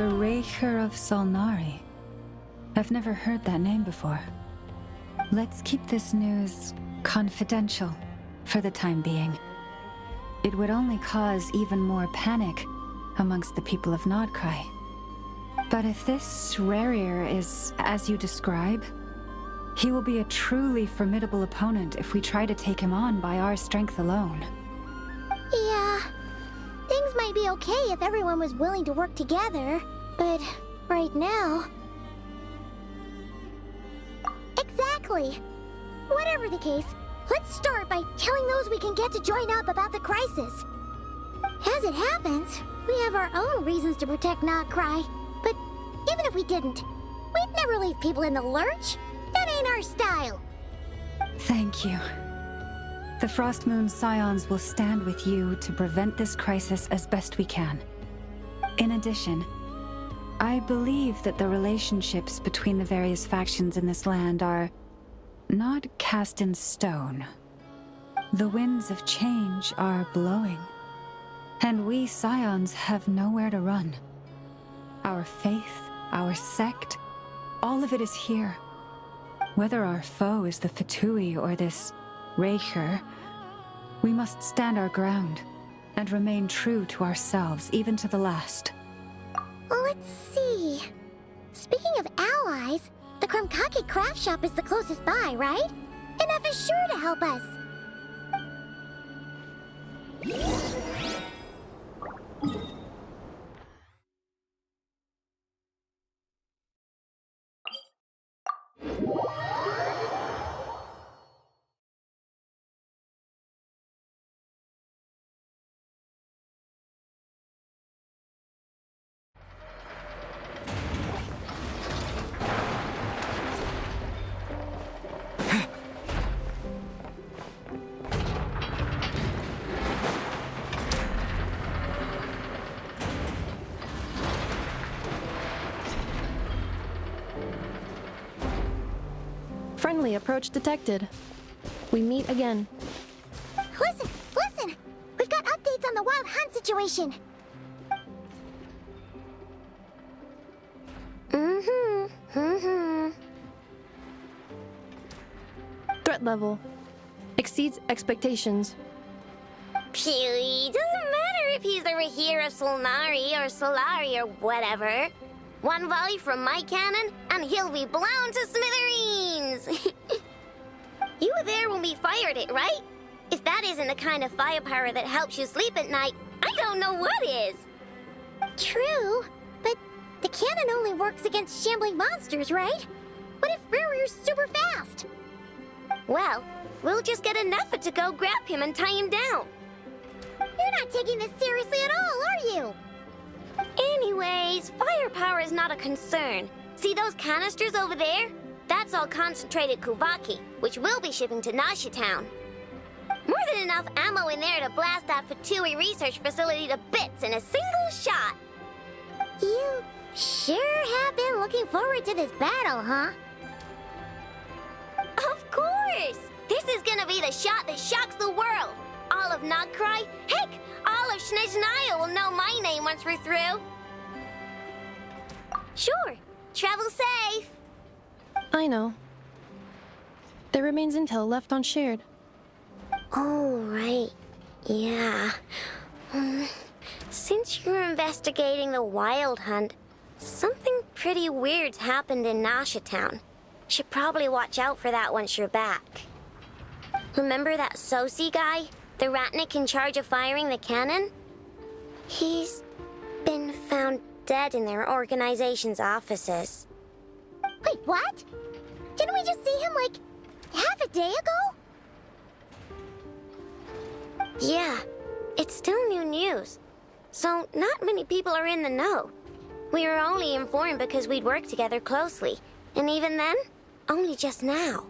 The Raker of Solnari. I've never heard that name before. Let's keep this news confidential for the time being. It would only cause even more panic amongst the people of Nod-krai. But if this Rarir is as you describe, he will be a truly formidable opponent if we try to take him on by our strength alone. Yeah, things might be okay if everyone was willing to work together, but right now... Exactly! Whatever the case, let's start by telling those we can get to join up about the crisis. As it happens, we have our own reasons to protect Nod-krai, but even if we didn't, we'd never leave people in the lurch. That ain't our style. Thank you. The Frost Moon Scions will stand with you to prevent this crisis as best we can. In addition, I believe that the relationships between the various factions in this land are not cast in stone. The winds of change are blowing, and we Scions have nowhere to run. Our faith, our sect, all of it is here. Whether our foe is the Fatui or this Raker, we must stand our ground and remain true to ourselves, even to the last. Let's see. Speaking of allies, the Krumkake craft shop is the closest by, right? And F is sure to help us. Friendly approach detected. We meet again. Listen, listen! We've got updates on the wild hunt situation. Threat level exceeds expectations. Phew, doesn't matter if he's the Rahir of Solnari or Solari or whatever. One volley from my cannon, and he'll be blown to smithereens! You were there when we fired it, right? If that isn't the kind of firepower that helps you sleep at night, I don't know what is! True, but the cannon only works against shambling monsters, right? What if Rarir's super fast? Well, we'll just get an effort to go grab him and tie him down. You're not taking this seriously at all, are you? Anyways, firepower is not a concern. See those canisters over there? That's all concentrated Kuvaki, which we'll be shipping to Nashi Town. More than enough ammo in there to blast that Fatui research facility to bits in a single shot. You sure have been looking forward to this battle, huh? Of course! This is gonna be the shot that shocks the world. All of Nod-krai, heck, all of Snezhnaya will know my name once we're through. Sure, travel safe. I know. There remains intel left unshared. Oh, right. Yeah. Since you're investigating the wild hunt, something pretty weird's happened in Nashi Town. Should probably watch out for that once you're back. Remember that Sosi guy? The Ratnik in charge of firing the cannon? He's been found dead in their organization's offices. Wait, what? Didn't we just see him, like, half a day ago? Yeah, it's still new news. So not many people are in the know. We were only informed because we'd worked together closely. And even then, only just now.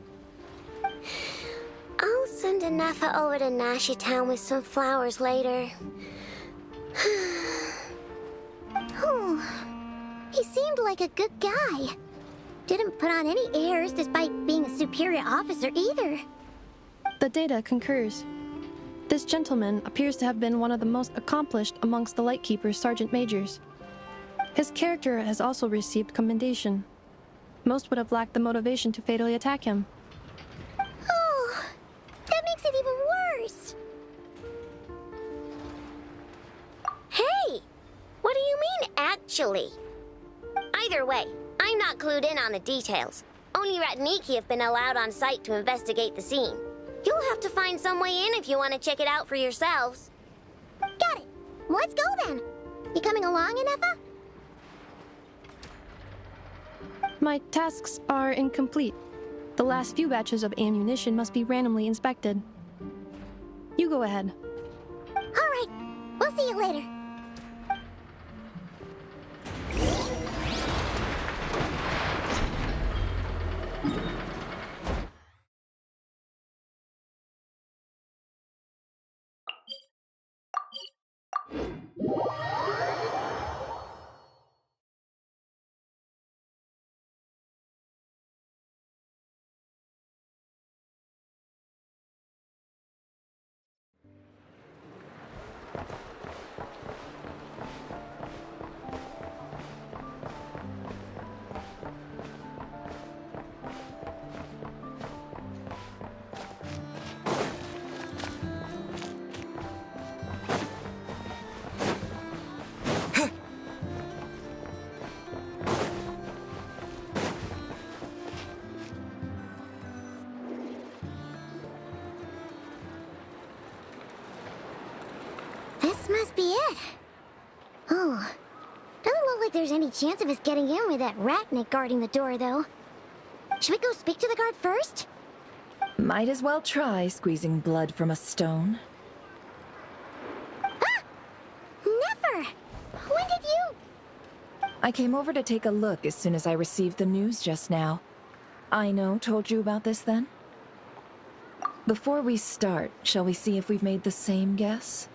I'll send a Nafa over to Nashi Town with some flowers later. He seemed like a good guy. Didn't put on any airs despite being a superior officer either. The data concurs. This gentleman appears to have been one of the most accomplished amongst the Lightkeeper's sergeant majors. His character has also received commendation. Most would have lacked the motivation to fatally attack him. Oh, that makes it even worse. Hey! What do you mean, actually? Either way, I'm not clued in on the details. Only Ratniki have been allowed on site to investigate the scene. You'll have to find some way in if you want to check it out for yourselves. Got it. Let's go then. You coming along, Inefa? My tasks are incomplete. The last few batches of ammunition must be randomly inspected. You go ahead. All right. We'll see you later. This must be it. Oh. Doesn't look like there's any chance of us getting in with that Ratnik guarding the door, though. Should we go speak to the guard first? Might as well try squeezing blood from a stone. Ah! Never! When did you... I came over to take a look as soon as I received the news just now. Aino told you about this then? Before we start, shall we see if we've made the same guess?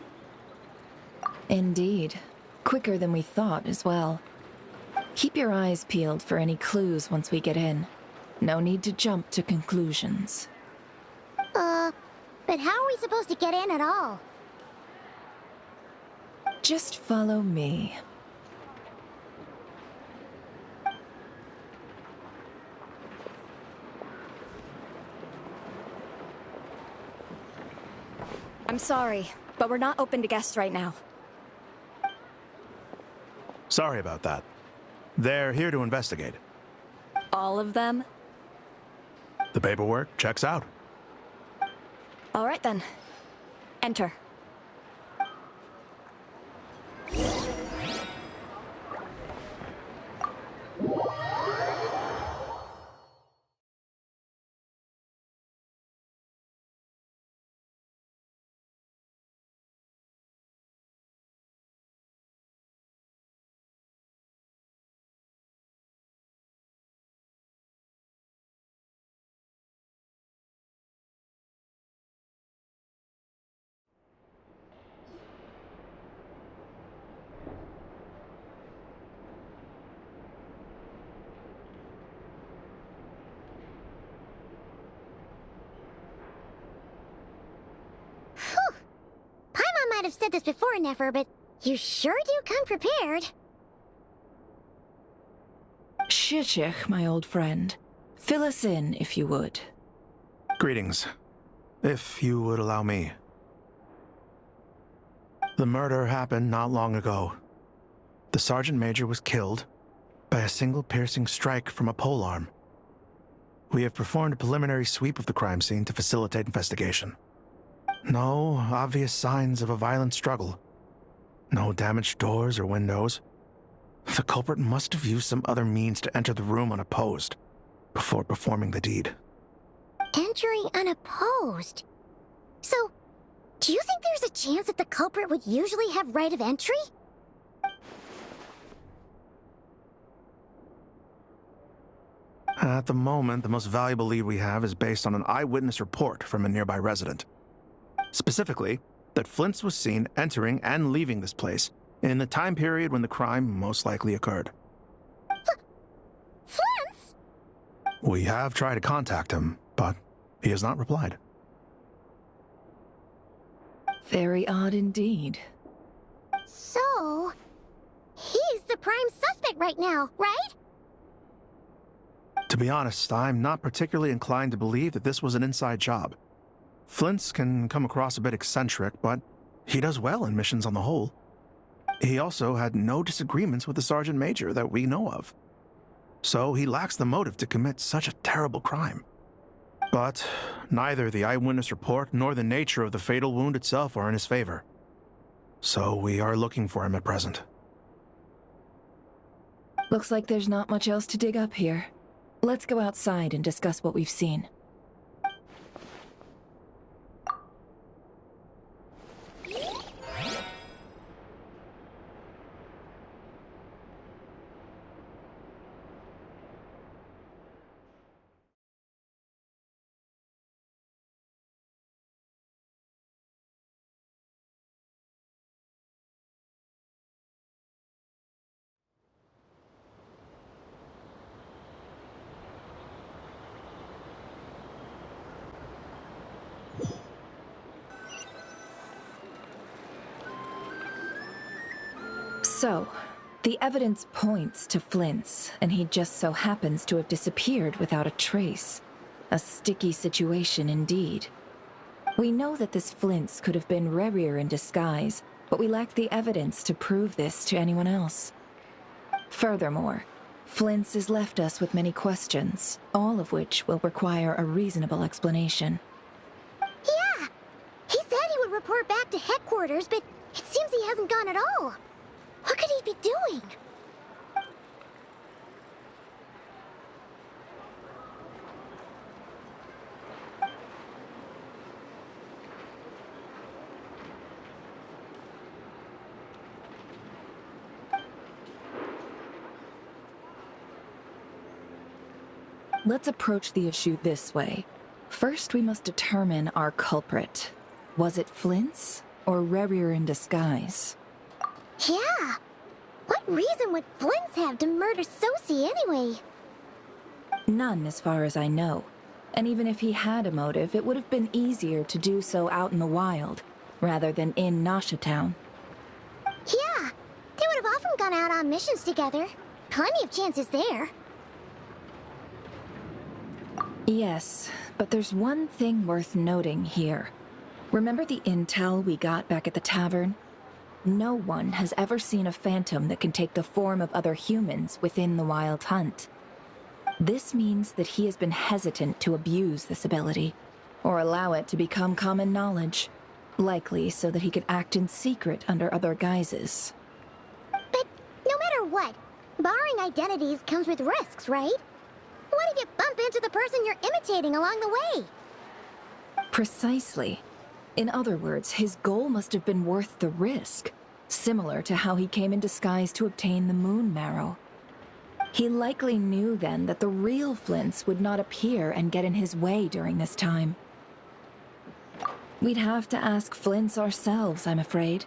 Indeed. Quicker than we thought as well. Keep your eyes peeled for any clues once we get in. No need to jump to conclusions. But how are we supposed to get in at all? Just follow me. I'm sorry, but we're not open to guests right now. Sorry about that. They're here to investigate. All of them? The paperwork checks out. All right then. Enter. Paimon might have said this before, Nefer, but you sure do come prepared. Shishich, my old friend. Fill us in, if you would. Greetings. If you would allow me. The murder happened not long ago. The Sergeant Major was killed by a single piercing strike from a polearm. We have performed a preliminary sweep of the crime scene to facilitate investigation. No obvious signs of a violent struggle. No damaged doors or windows. The culprit must have used some other means to enter the room unopposed before performing the deed. Entering unopposed. So, do you think there's a chance that the culprit would usually have right of entry? At the moment, the most valuable lead we have is based on an eyewitness report from a nearby resident. Specifically, that Flint's was seen entering and leaving this place in the time period when the crime most likely occurred. Flint's? We have tried to contact him, but he has not replied. Very odd indeed. So, he's the prime suspect right now, right? To be honest, I'm not particularly inclined to believe that this was an inside job. Flint's can come across a bit eccentric, but he does well in missions on the whole. He also had no disagreements with the Sergeant Major that we know of. So he lacks the motive to commit such a terrible crime. But neither the eyewitness report nor the nature of the fatal wound itself are in his favor. So we are looking for him at present. Looks like there's not much else to dig up here. Let's go outside and discuss what we've seen. So, the evidence points to Flint's, and he just so happens to have disappeared without a trace. A sticky situation indeed. We know that this Flint's could have been Rerir in disguise, but we lack the evidence to prove this to anyone else. Furthermore, Flint's has left us with many questions, all of which will require a reasonable explanation. Yeah! He said he would report back to headquarters, but it seems he hasn't gone at all. What could he be doing? Let's approach the issue this way. First, we must determine our culprit. Was it Flint's or Rerir in disguise? Yeah! What reason would Flint's have to murder Sosie anyway? None, as far as I know. And even if he had a motive, it would have been easier to do so out in the wild, rather than in Nasha Town. Yeah! They would have often gone out on missions together. Plenty of chances there. Yes, but there's one thing worth noting here. Remember the intel we got back at the tavern? No one has ever seen a phantom that can take the form of other humans within the Wild Hunt. This means that he has been hesitant to abuse this ability, or allow it to become common knowledge, likely so that he could act in secret under other guises. But no matter what, borrowing identities comes with risks, right? What if you bump into the person you're imitating along the way? Precisely. In other words, his goal must have been worth the risk, similar to how he came in disguise to obtain the moon marrow. He likely knew then that the real Flint's would not appear and get in his way during this time. We'd have to ask Flint's ourselves, I'm afraid.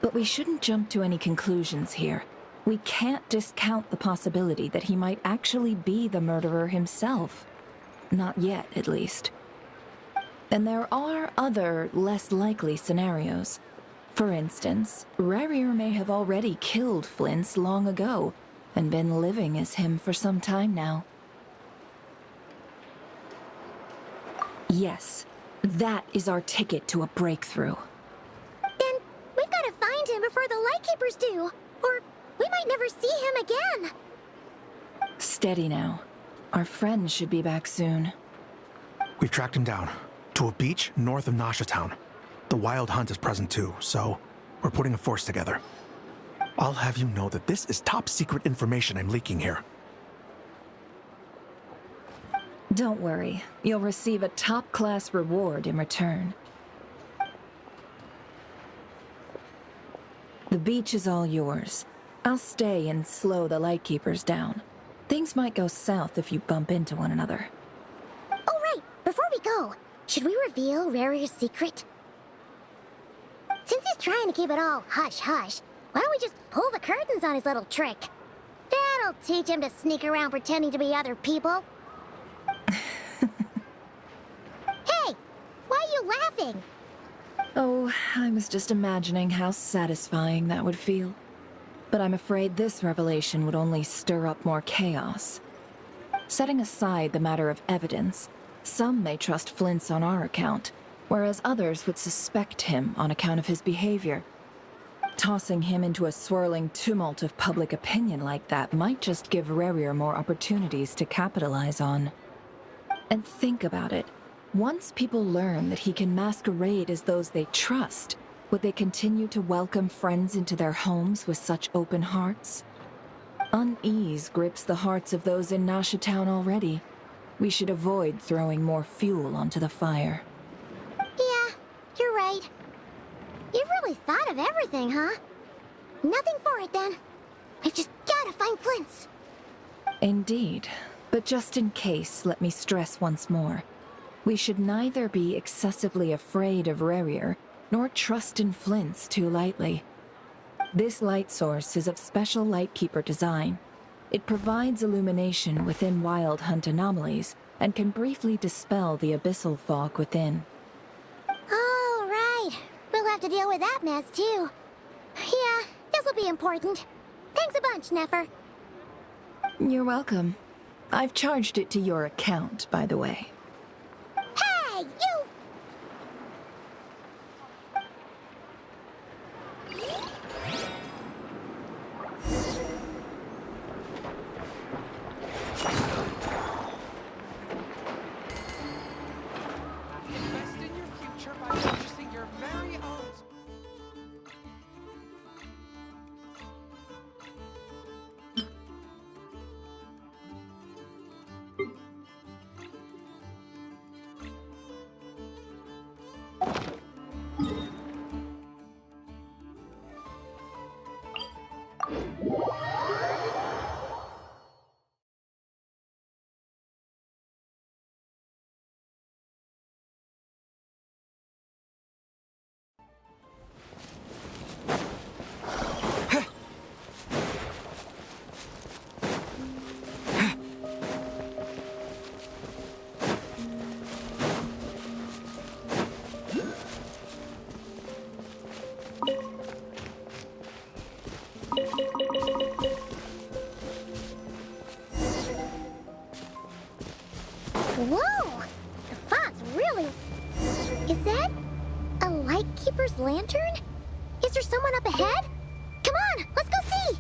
But we shouldn't jump to any conclusions here. We can't discount the possibility that he might actually be the murderer himself. Not yet, at least. And there are other, less likely scenarios. For instance, Rerir may have already killed Flint's long ago, and been living as him for some time now. Yes, that is our ticket to a breakthrough. Then we've got to find him before the Lightkeepers do, or we might never see him again. Steady now. Our friend should be back soon. We've tracked him down to a beach north of Nasha Town. The Wild Hunt is present too, so we're putting a force together. I'll have you know that this is top secret information I'm leaking here. Don't worry, you'll receive a top-class reward in return. The beach is all yours. I'll stay and slow the Lightkeepers down. Things might go south if you bump into one another. Oh right, before we go, should we reveal Rarir's secret? Since he's trying to keep it all hush-hush, why don't we just pull the curtains on his little trick? That'll teach him to sneak around pretending to be other people. Hey! Why are you laughing? Oh, I was just imagining how satisfying that would feel. But I'm afraid this revelation would only stir up more chaos. Setting aside the matter of evidence, some may trust Flint's on our account, whereas others would suspect him on account of his behavior. Tossing him into a swirling tumult of public opinion like that might just give Rerir more opportunities to capitalize on. And think about it. Once people learn that he can masquerade as those they trust, would they continue to welcome friends into their homes with such open hearts? Unease grips the hearts of those in Nasha Town already. We should avoid throwing more fuel onto the fire. Yeah, you're right. You've really thought of everything, huh? Nothing for it, then. We've just gotta find Flint's. Indeed. But just in case, let me stress once more. We should neither be excessively afraid of Rerir, nor trust in Flint's too lightly. This light source is of special Lightkeeper design. It provides illumination within Wild Hunt anomalies, and can briefly dispel the abyssal fog within. Oh, right. We'll have to deal with that mess, too. Yeah, this'll be important. Thanks a bunch, Nefer. You're welcome. I've charged it to your account, by the way. Hey, you! Invest in your future by purchasing your very own. Whoa! The fog's really... Is that a Lightkeeper's lantern? Is there someone up ahead? Come on, let's go see!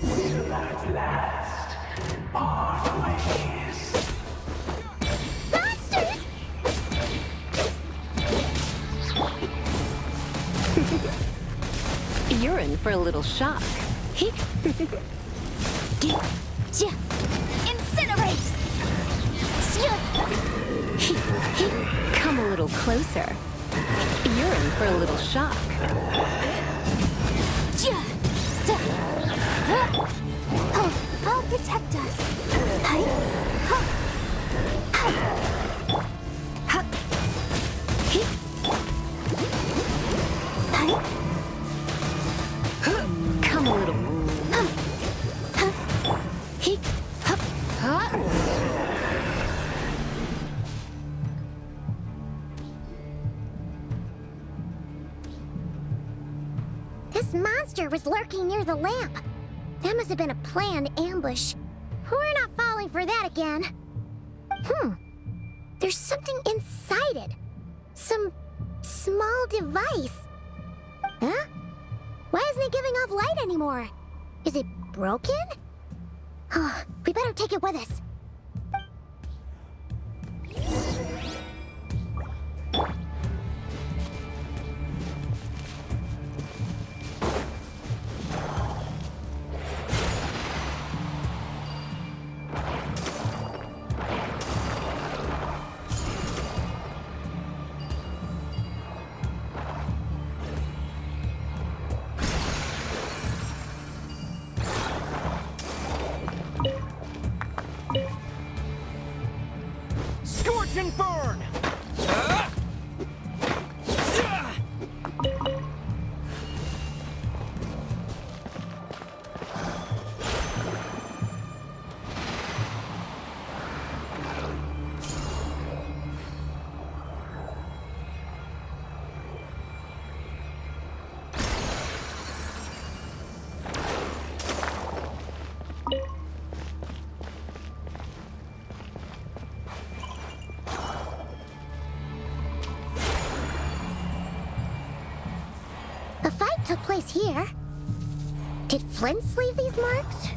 Will at last part ways. Monsters! You're in for a little shock. Incinerate! Come a little closer. You're in for a little shock. I'll protect us. Come a little. This monster was lurking near the lamp. That must have been a planned ambush. We're not falling for that again. There's something inside it. Some small device. Huh? Why isn't it giving off light anymore? Is it broken? Oh, we better take it with us. took place here. Did Flint's leave these marks?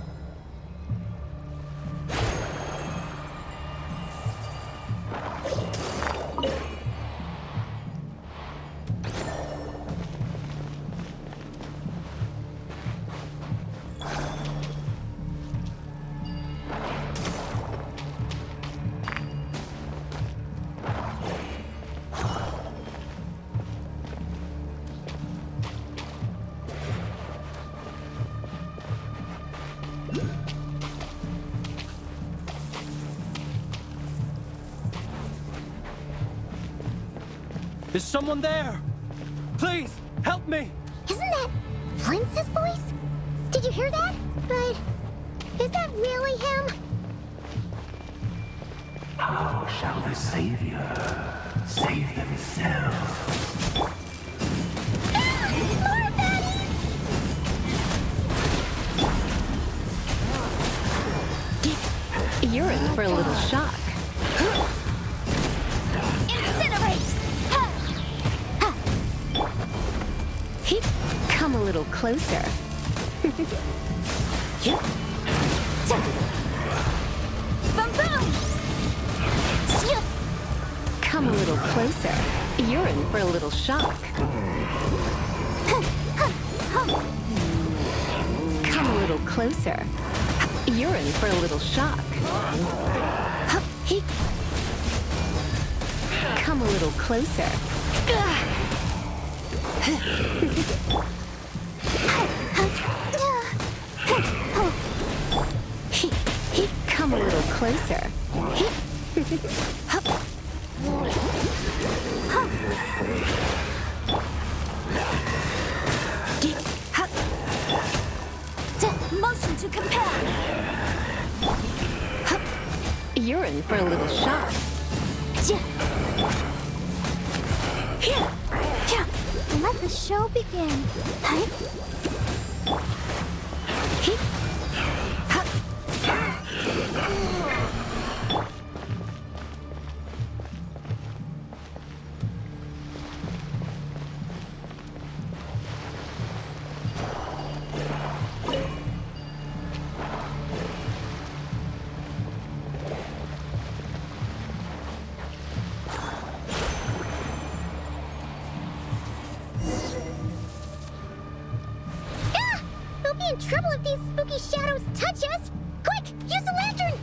Is someone there? Please, help me! Isn't that Flint's voice? Did you hear that? But is that really him? How shall the Savior save themselves? More baddies! You're in for a little shock. Incinerate! Come a little closer. Boom boom! Come a little closer. You're in for a little shock. Come a little closer. You're in for a little shock. Come a little closer. Come a little closer. Motion to compare! You're in for a little shock. Let the show begin. We'll be in trouble if these spooky shadows touch us! Quick, use the lantern!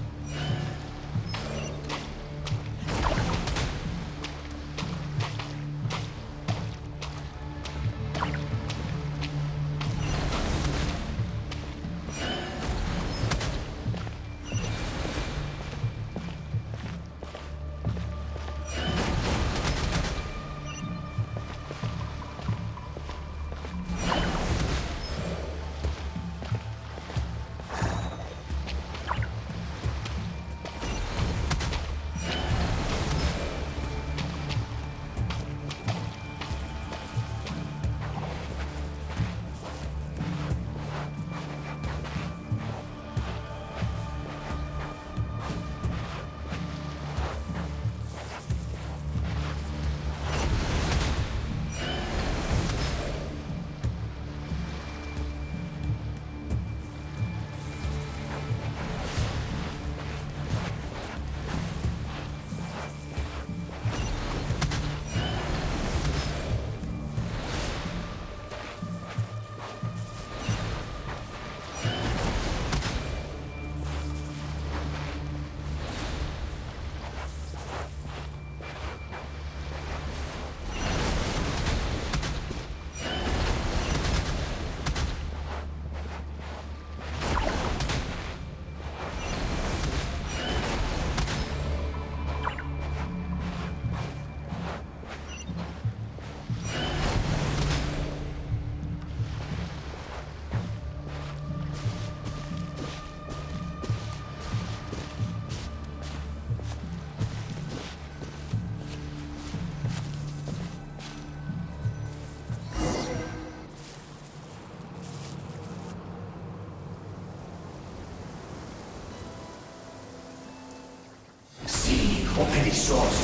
Perissos.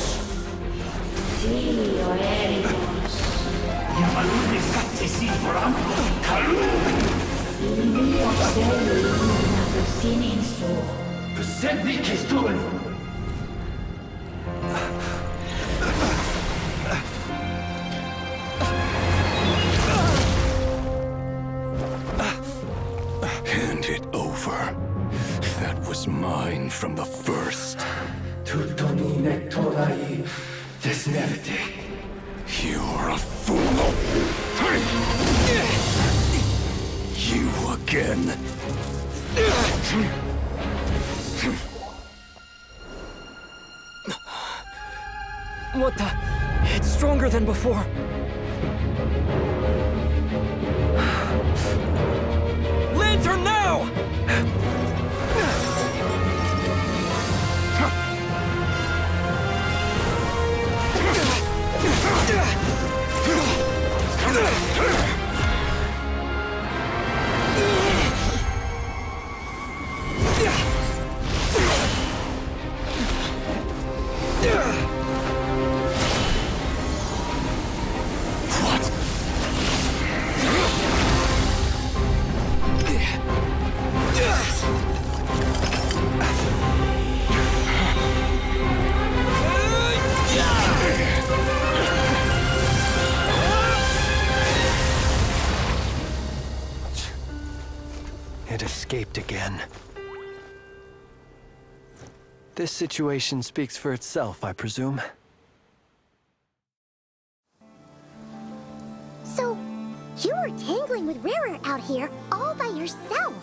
Sí, oremos. Yamalune sattesi forampo kalu. Besenni kestuen. Hand it over. That was mine from the first. Tutoni nektorai desmerte. You're a fool. You again. What the? It's stronger than before. Lantern now! It escaped again. This situation speaks for itself, I presume. So, you were tangling with Rara out here all by yourself.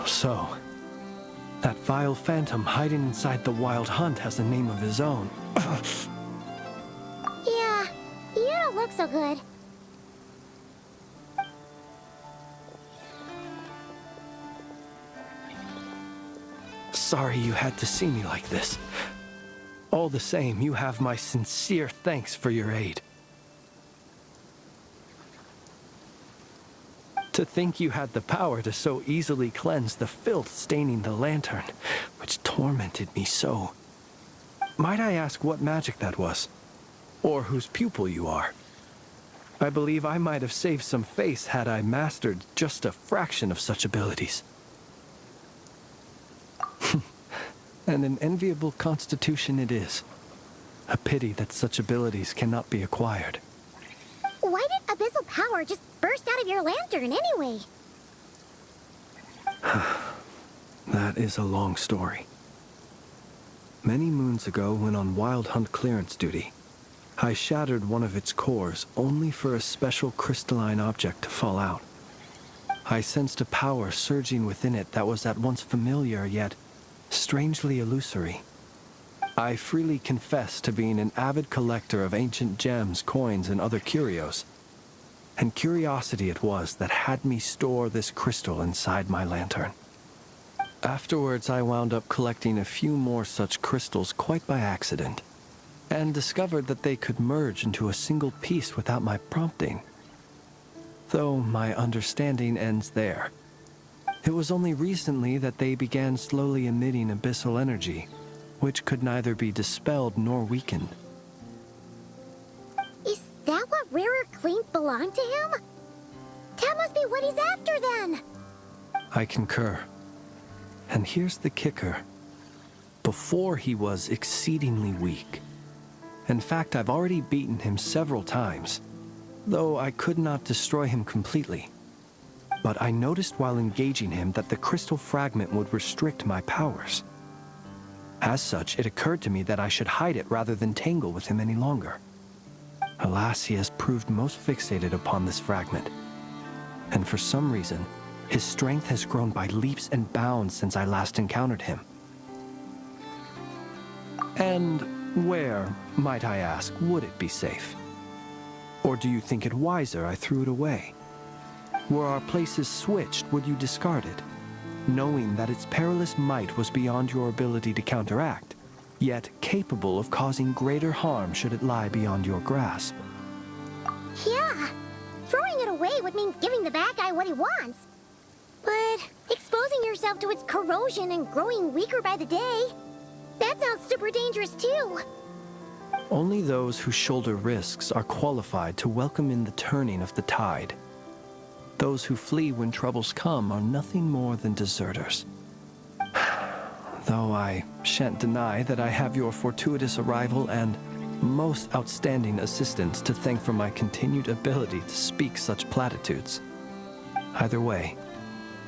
So, that vile phantom hiding inside the Wild Hunt has a name of his own. Yeah, you don't look so good. Sorry you had to see me like this. All the same, you have my sincere thanks for your aid. To think you had the power to so easily cleanse the filth staining the lantern, which tormented me so. Might I ask what magic that was? Or whose pupil you are? I believe I might have saved some face had I mastered just a fraction of such abilities. And an enviable constitution it is. A pity that such abilities cannot be acquired. Why did abyssal power just burst out of your lantern anyway? That is a long story. Many moons ago, when on Wild Hunt clearance duty, I shattered one of its cores only for a special crystalline object to fall out. I sensed a power surging within it that was at once familiar yet strangely illusory. I freely confess to being an avid collector of ancient gems, coins, and other curios. And curiosity it was that had me store this crystal inside my lantern. Afterwards, I wound up collecting a few more such crystals quite by accident, and discovered that they could merge into a single piece without my prompting. Though my understanding ends there. It was only recently that they began slowly emitting abyssal energy, which could neither be dispelled nor weakened. Is that what Rara claimed belonged to him? That must be what he's after then! I concur. And here's the kicker. Before he was exceedingly weak. In fact, I've already beaten him several times, though I could not destroy him completely. But I noticed while engaging him that the crystal fragment would restrict my powers. As such, it occurred to me that I should hide it rather than tangle with him any longer. Alas, he has proved most fixated upon this fragment. And for some reason, his strength has grown by leaps and bounds since I last encountered him. And where, might I ask, would it be safe? Or do you think it wiser I threw it away? Were our places switched, would you discard it, knowing that its perilous might was beyond your ability to counteract, yet capable of causing greater harm should it lie beyond your grasp? Yeah, throwing it away would mean giving the bad guy what he wants. But exposing yourself to its corrosion and growing weaker by the day, that sounds super dangerous too. Only those who shoulder risks are qualified to welcome in the turning of the tide. Those who flee when troubles come are nothing more than deserters. Though I shan't deny that I have your fortuitous arrival and most outstanding assistance to thank for my continued ability to speak such platitudes. Either way,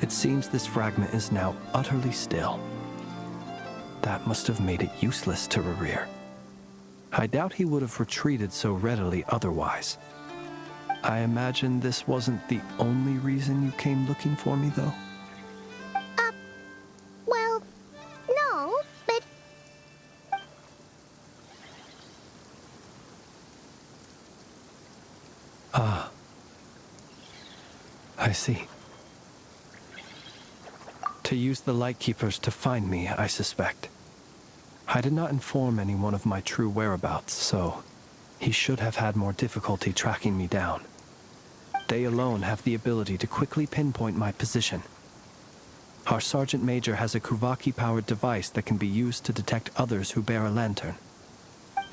it seems this fragment is now utterly still. That must have made it useless to Rerir. I doubt he would have retreated so readily otherwise. I imagine this wasn't the only reason you came looking for me, though? Well, no, but... Ah. I see. To use the Lightkeepers to find me, I suspect. I did not inform anyone of my true whereabouts, so he should have had more difficulty tracking me down. They alone have the ability to quickly pinpoint my position. Our Sergeant Major has a Kuvaki-powered device that can be used to detect others who bear a lantern.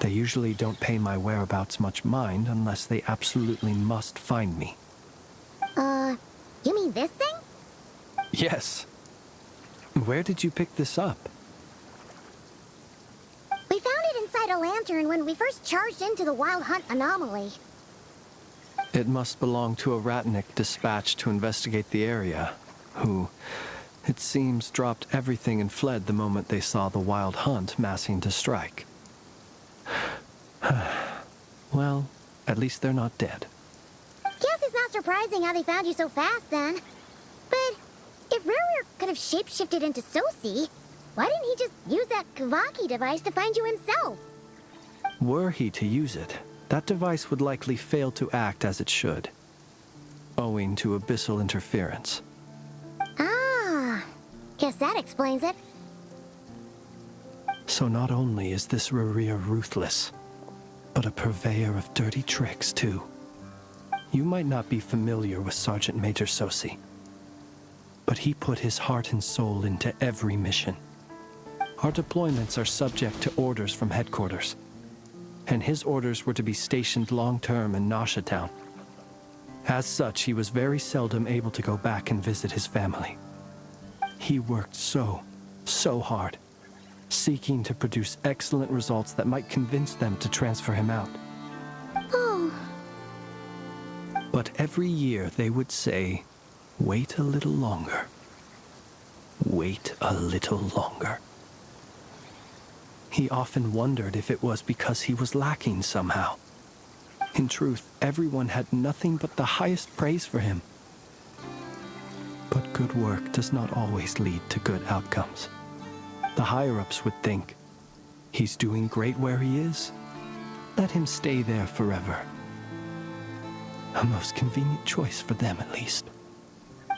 They usually don't pay my whereabouts much mind unless they absolutely must find me. You mean this thing? Yes. Where did you pick this up? We found it inside a lantern when we first charged into the Wild Hunt anomaly. It must belong to a Ratnik dispatched to investigate the area, who, it seems, dropped everything and fled the moment they saw the Wild Hunt massing to strike. Well, at least they're not dead. Guess it's not surprising how they found you so fast, then. But if Rerir could have shapeshifted into Sosi, why didn't he just use that Kavaki device to find you himself? Were he to use it, that device would likely fail to act as it should, owing to abyssal interference. Ah, guess that explains it. So not only is this Rerir ruthless, but a purveyor of dirty tricks, too. You might not be familiar with Sergeant Major Sosi, but he put his heart and soul into every mission. Our deployments are subject to orders from headquarters, and his orders were to be stationed long-term in Nasha Town. As such, he was very seldom able to go back and visit his family. He worked so hard, seeking to produce excellent results that might convince them to transfer him out. Oh. But every year they would say, "Wait a little longer. Wait a little longer." He often wondered if it was because he was lacking somehow. In truth, everyone had nothing but the highest praise for him. But good work does not always lead to good outcomes. The higher-ups would think, he's doing great where he is. Let him stay there forever. A most convenient choice for them, at least.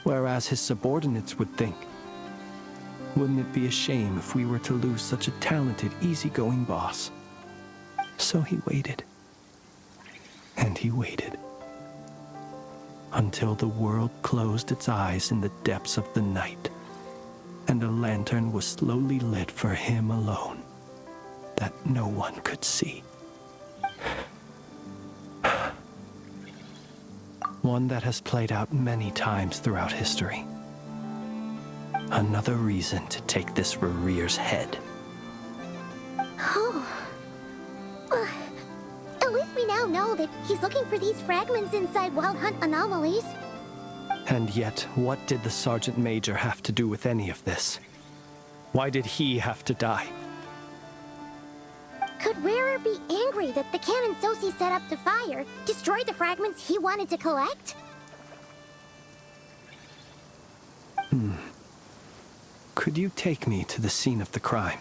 Whereas his subordinates would think, wouldn't it be a shame if we were to lose such a talented, easygoing boss? So he waited. And he waited. Until the world closed its eyes in the depths of the night, and a lantern was slowly lit for him alone, that no one could see. One that has played out many times throughout history. Another reason to take this Rerir's head. Oh. At least we now know that he's looking for these fragments inside Wild Hunt anomalies. And yet, what did the Sergeant Major have to do with any of this? Why did he have to die? Could Rerir be angry that the cannon Sosi set up to fire destroyed the fragments he wanted to collect? Could you take me to the scene of the crime?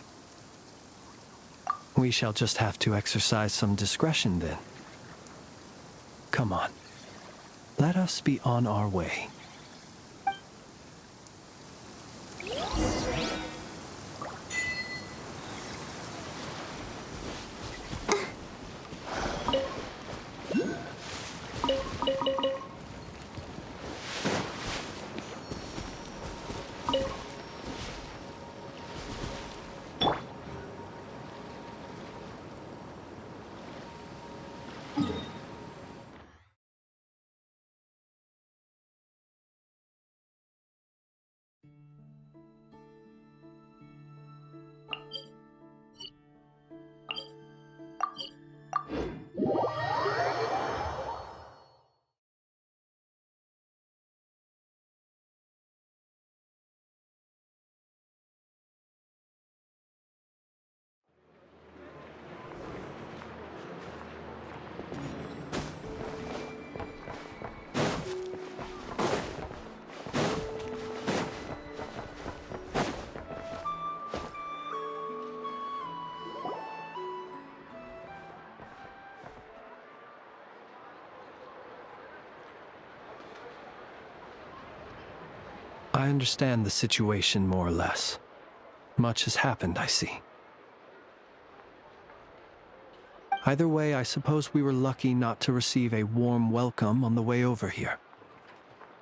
We shall just have to exercise some discretion then. Come on. Let us be on our way. I understand the situation more or less. Much has happened, I see. Either way, I suppose we were lucky not to receive a warm welcome on the way over here.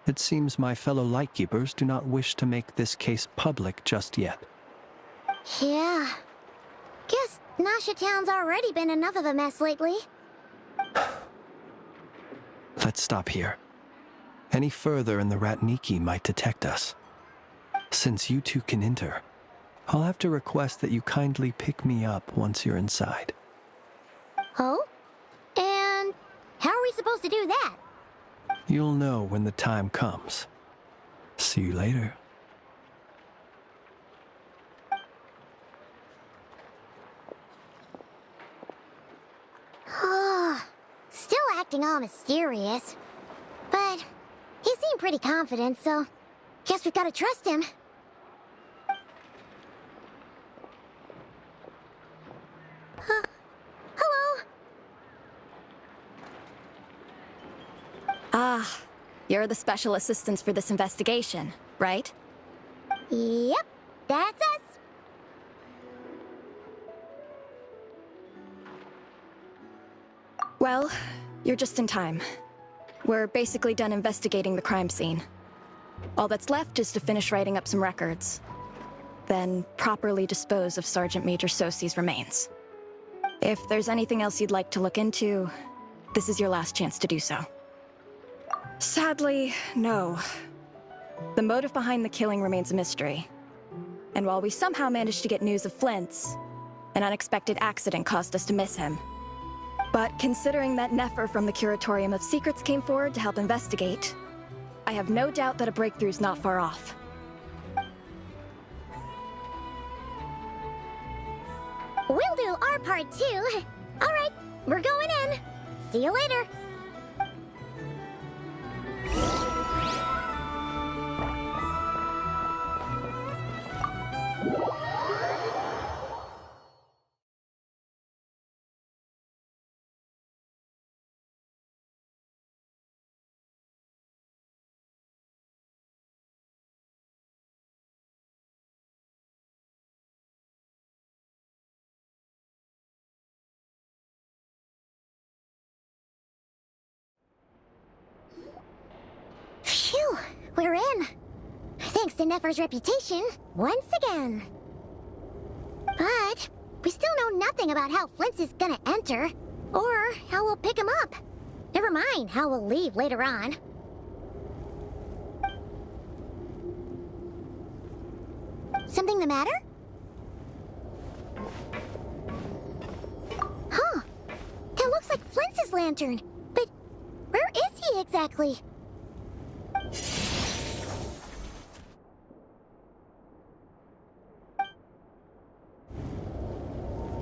It seems my fellow Lightkeepers do not wish to make this case public just yet. Yeah. Guess Nasha Town's already been enough of a mess lately. Let's stop here. Any further and the Ratniki might detect us. Since you two can enter, I'll have to request that you kindly pick me up once you're inside. Oh? And how are we supposed to do that? You'll know when the time comes. See you later. Still acting all mysterious. But he seemed pretty confident, so guess we gotta trust him. Hello? Ah, you're the special assistants for this investigation, right? Yep, that's us. Well, you're just in time. We're basically done investigating the crime scene. All that's left is to finish writing up some records. Then properly dispose of Sergeant Major Sosi's remains. If there's anything else you'd like to look into, this is your last chance to do so. Sadly, no. The motive behind the killing remains a mystery. And while we somehow managed to get news of Flint's, an unexpected accident caused us to miss him. But considering that Nefer from the Curatorium of Secrets came forward to help investigate, I have no doubt that a breakthrough's not far off. We'll do our part too. All right, we're going in. See you later. Phew, we're in. Thanks to Nefer's reputation, once again. But we still know nothing about how Flint's is gonna enter, or how we'll pick him up. Never mind how we'll leave later on. Something the matter? Huh. That looks like Flint's lantern. But where is he exactly?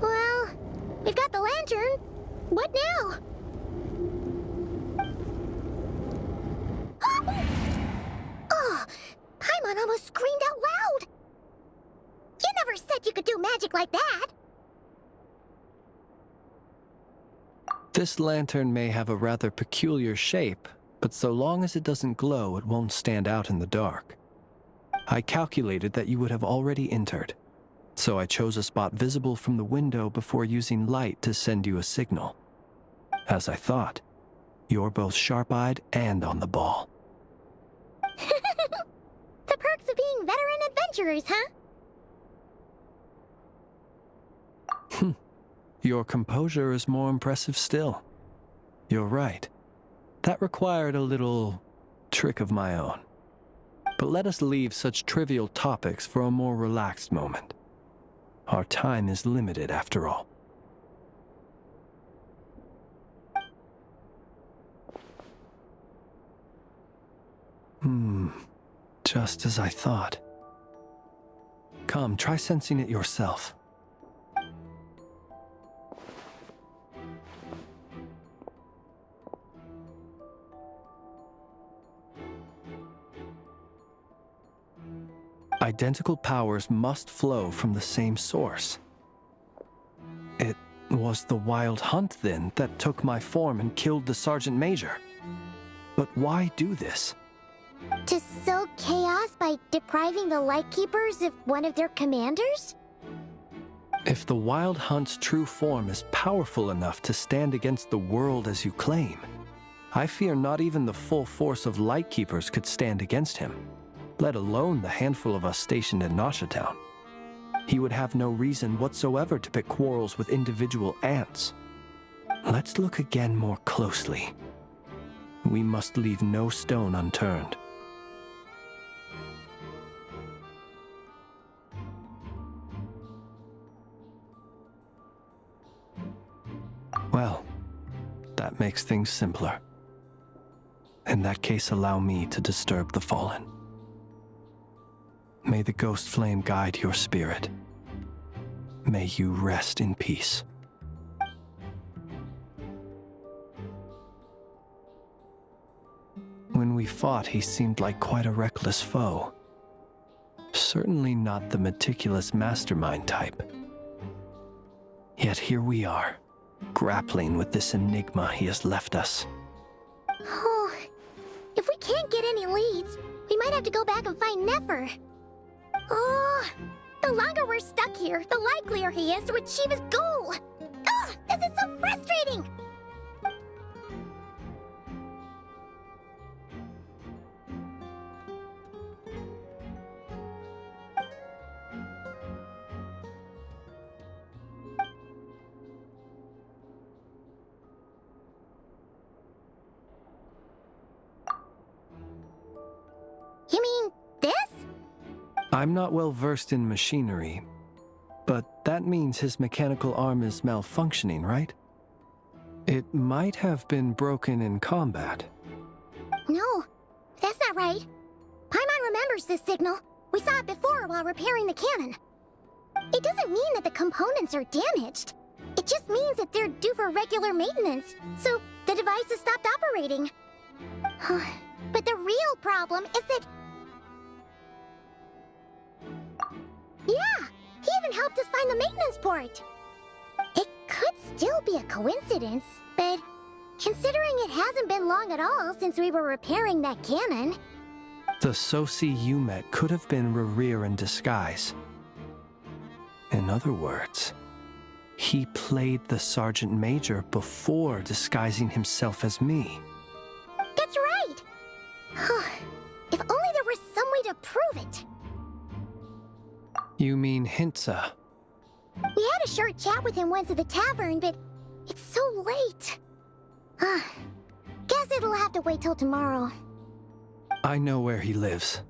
Well, we've got the lantern. What now? Oh, Paimon almost screamed out loud. You never said you could do magic like that. This lantern may have a rather peculiar shape, but so long as it doesn't glow, it won't stand out in the dark. I calculated that you would have already entered, so I chose a spot visible from the window before using light to send you a signal. As I thought, you're both sharp-eyed and on the ball. The perks of being veteran adventurers, huh? Your composure is more impressive still. You're right. That required a little trick of my own. But let us leave such trivial topics for a more relaxed moment. Our time is limited after all. Just as I thought. Come, try sensing it yourself. Identical powers must flow from the same source. It was the Wild Hunt, then, that took my form and killed the Sergeant Major. But why do this? To sow chaos by depriving the Lightkeepers of one of their commanders? If the Wild Hunt's true form is powerful enough to stand against the world as you claim, I fear not even the full force of Lightkeepers could stand against him, let alone the handful of us stationed in Nashatown. He would have no reason whatsoever to pick quarrels with individual ants. Let's look again more closely. We must leave no stone unturned. Well, that makes things simpler. In that case, allow me to disturb the fallen. May the ghost flame guide your spirit. May you rest in peace. When we fought, he seemed like quite a reckless foe. Certainly not the meticulous mastermind type. Yet here we are, grappling with this enigma he has left us. Oh, if we can't get any leads, we might have to go back and find Nefer. Oh, the longer we're stuck here, the likelier he is to achieve his goal. Ugh, this is so frustrating! You mean this? I'm not well versed in machinery, but that means his mechanical arm is malfunctioning, right? It might have been broken in combat. No, that's not right. Paimon remembers this signal. We saw it before while repairing the cannon. It doesn't mean that the components are damaged. It just means that they're due for regular maintenance, so the device has stopped operating. But the real problem is that... Yeah, he even helped us find the maintenance port. It could still be a coincidence, but considering it hasn't been long at all since we were repairing that cannon... The Sosi you met could have been Rerir in disguise. In other words, he played the Sergeant Major before disguising himself as me. That's right! If only there was some way to prove it. You mean Hintsa? We had a short chat with him once at the tavern, but it's so late. Guess it'll have to wait till tomorrow. I know where he lives.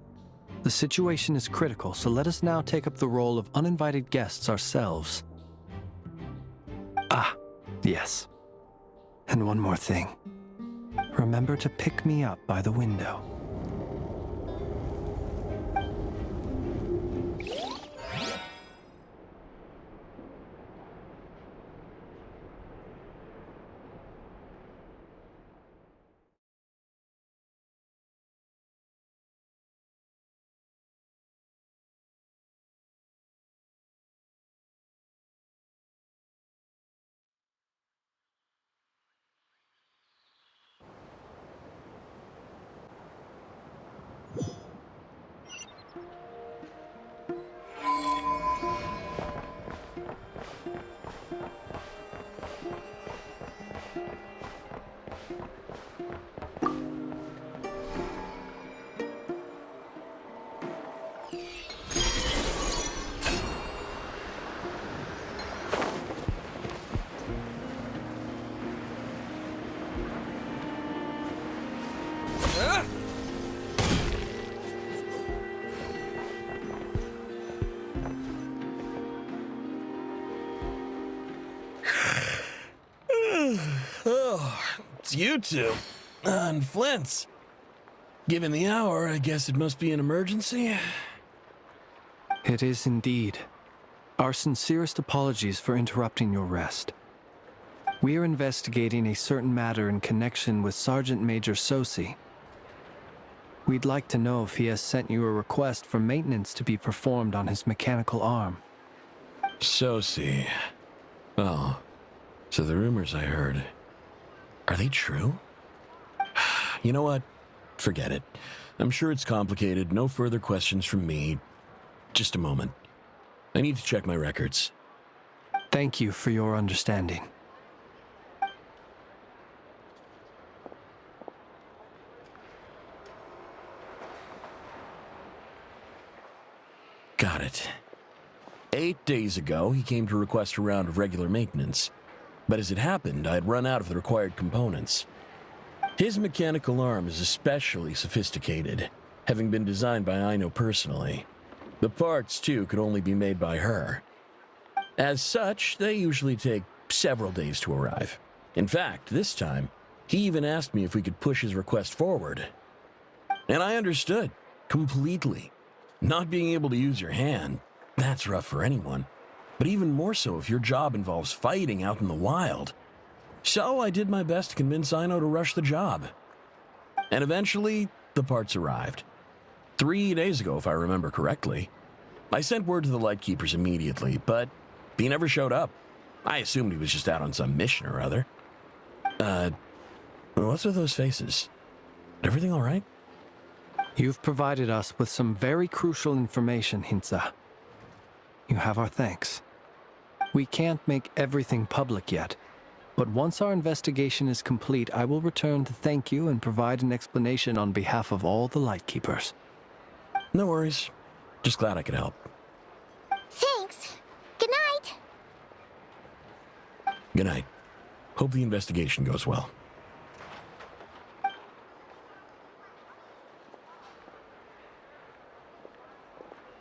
The situation is critical, so let us now take up the role of uninvited guests ourselves. Ah, yes. And one more thing. Remember to pick me up by the window. Oh, it's you two. And Flint's. Given the hour, I guess it must be an emergency. It is indeed. Our sincerest apologies for interrupting your rest. We are investigating a certain matter in connection with Sergeant Major Sosi. We'd like to know if he has sent you a request for maintenance to be performed on his mechanical arm. Sosi. Oh, so the rumors I heard, are they true? You know what? Forget it. I'm sure it's complicated. No further questions from me. Just a moment. I need to check my records. Thank you for your understanding. Got it. 8 days ago, he came to request a round of regular maintenance. But as it happened, I had run out of the required components. His mechanical arm is especially sophisticated, having been designed by Aino personally. The parts, too, could only be made by her. As such, they usually take several days to arrive. In fact, this time, he even asked me if we could push his request forward. And I understood, completely. Not being able to use your hand, that's rough for anyone. But even more so if your job involves fighting out in the wild. So I did my best to convince Aino to rush the job. And eventually, the parts arrived. 3 days ago, if I remember correctly. I sent word to the Lightkeepers immediately, but he never showed up. I assumed he was just out on some mission or other. What's with those faces? Everything all right? You've provided us with some very crucial information, Hintsa. You have our thanks. We can't make everything public yet, but once our investigation is complete, I will return to thank you and provide an explanation on behalf of all the Lightkeepers. No worries. Just glad I could help. Thanks. Good night. Good night. Hope the investigation goes well.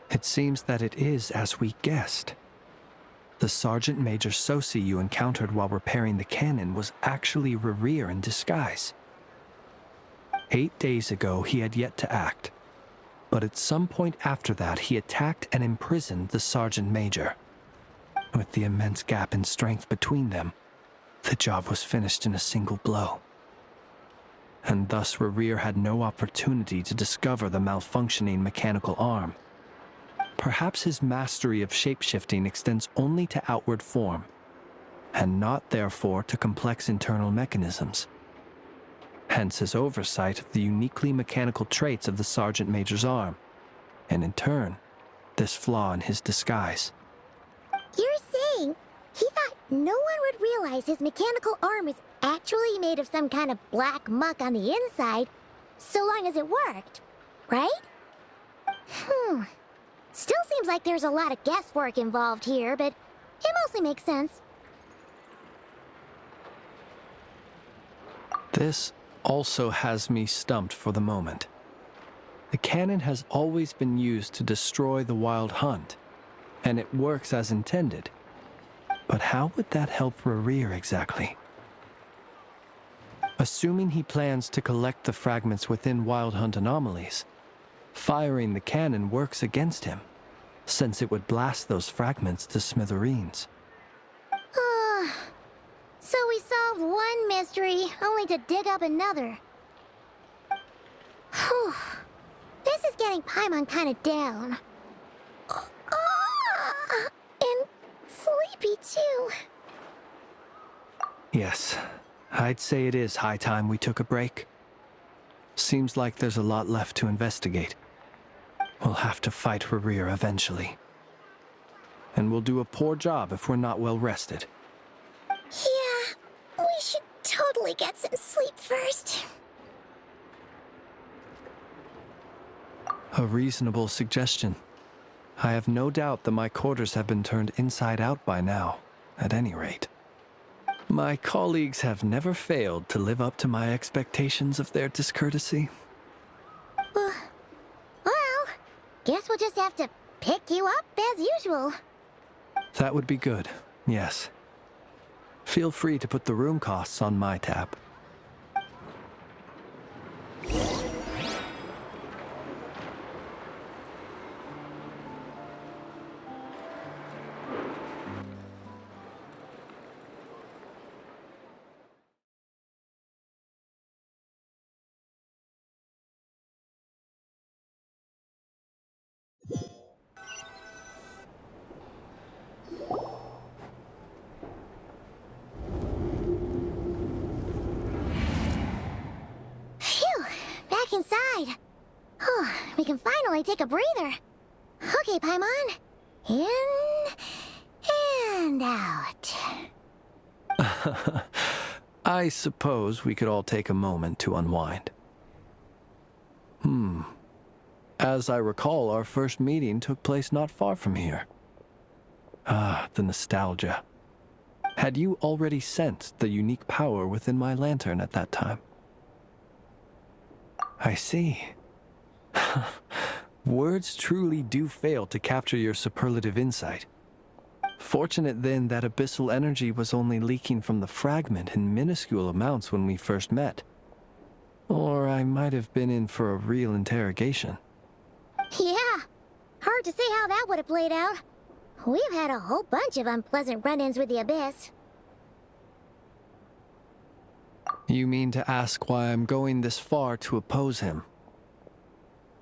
It seems that it is as we guessed. The Sergeant Major Sosi you encountered while repairing the cannon was actually Rerir in disguise. 8 days ago, he had yet to act, but at some point after that, he attacked and imprisoned the Sergeant Major. With the immense gap in strength between them, the job was finished in a single blow. And thus Rerir had no opportunity to discover the malfunctioning mechanical arm. Perhaps his mastery of shapeshifting extends only to outward form, and not therefore to complex internal mechanisms. Hence his oversight of the uniquely mechanical traits of the Sergeant Major's arm, and in turn, this flaw in his disguise. You're saying he thought no one would realize his mechanical arm is actually made of some kind of black muck on the inside, so long as it worked, right? Still seems like there's a lot of guesswork involved here, but it mostly makes sense. This also has me stumped for the moment. The cannon has always been used to destroy the Wild Hunt, and it works as intended. But how would that help Rerir exactly? Assuming he plans to collect the fragments within Wild Hunt anomalies, firing the cannon works against him, since it would blast those fragments to smithereens. So we solved one mystery, only to dig up another. Whew. This is getting Paimon kind of down. And sleepy too. Yes, I'd say it is high time we took a break. Seems like there's a lot left to investigate. We'll have to fight Rerir eventually. And we'll do a poor job if we're not well rested. Yeah, we should totally get some sleep first. A reasonable suggestion. I have no doubt that my quarters have been turned inside out by now, at any rate. My colleagues have never failed to live up to my expectations of their discourtesy. Well, guess we'll just have to pick you up as usual. That would be good, yes. Feel free to put the room costs on my tab. Phew, back inside. We can finally take a breather. Okay, Paimon. In and out. I suppose we could all take a moment to unwind. As I recall, our first meeting took place not far from here. Ah, the nostalgia. Had you already sensed the unique power within my lantern at that time? I see. Words truly do fail to capture your superlative insight. Fortunate then that abyssal energy was only leaking from the fragment in minuscule amounts when we first met. Or I might have been in for a real interrogation. Yeah, hard to say how that would have played out. We've had a whole bunch of unpleasant run-ins with the Abyss. You mean to ask why I'm going this far to oppose him?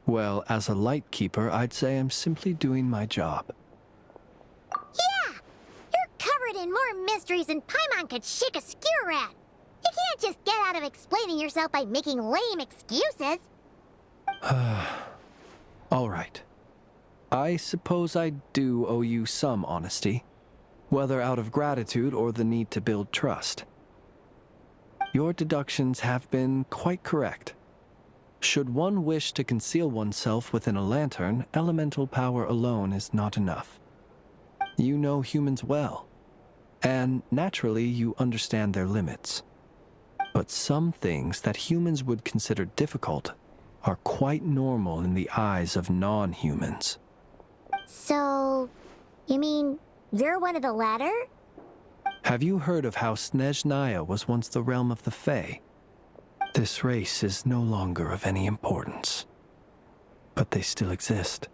Well, as a light keeper, I'd say I'm simply doing my job. Yeah! You're covered in more mysteries than Paimon could shake a skewer at. You can't just get out of explaining yourself by making lame excuses. All right. I suppose I do owe you some honesty, whether out of gratitude or the need to build trust. Your deductions have been quite correct. Should one wish to conceal oneself within a lantern, elemental power alone is not enough. You know humans well, and naturally you understand their limits. But some things that humans would consider difficult are quite normal in the eyes of non-humans. So, you mean you're one of the latter? Have you heard of how Snezhnaya was once the realm of the Fae? This race is no longer of any importance, but they still exist,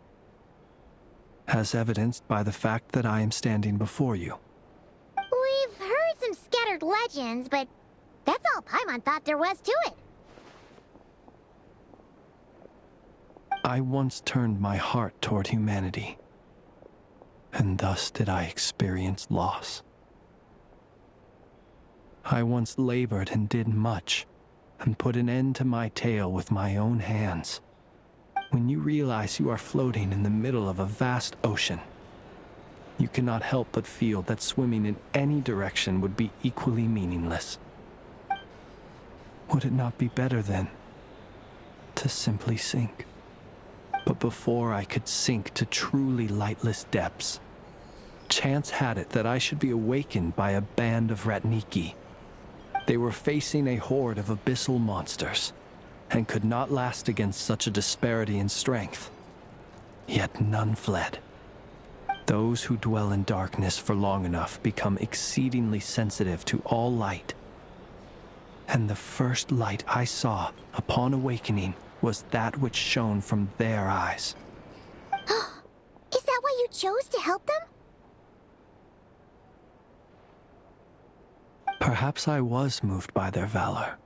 as evidenced by the fact that I am standing before you. We've heard some scattered legends, but that's all Paimon thought there was to it. I once turned my heart toward humanity, and thus did I experience loss. I once labored and did much, and put an end to my tale with my own hands. When you realize you are floating in the middle of a vast ocean, you cannot help but feel that swimming in any direction would be equally meaningless. Would it not be better, then, to simply sink? But before I could sink to truly lightless depths, chance had it that I should be awakened by a band of Ratniki. They were facing a horde of abyssal monsters, and could not last against such a disparity in strength. Yet none fled. Those who dwell in darkness for long enough become exceedingly sensitive to all light. And the first light I saw upon awakening was that which shone from their eyes. Is that why you chose to help them? Perhaps I was moved by their valor.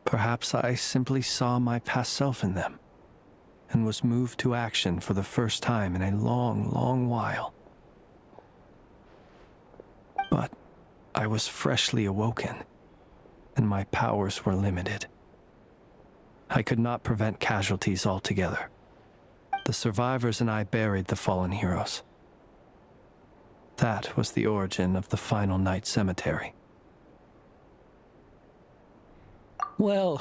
Perhaps I simply saw my past self in them, and was moved to action for the first time in a long, long while. But I was freshly awoken, and my powers were limited. I could not prevent casualties altogether. The survivors and I buried the fallen heroes. That was the origin of the Final Night Cemetery. Well,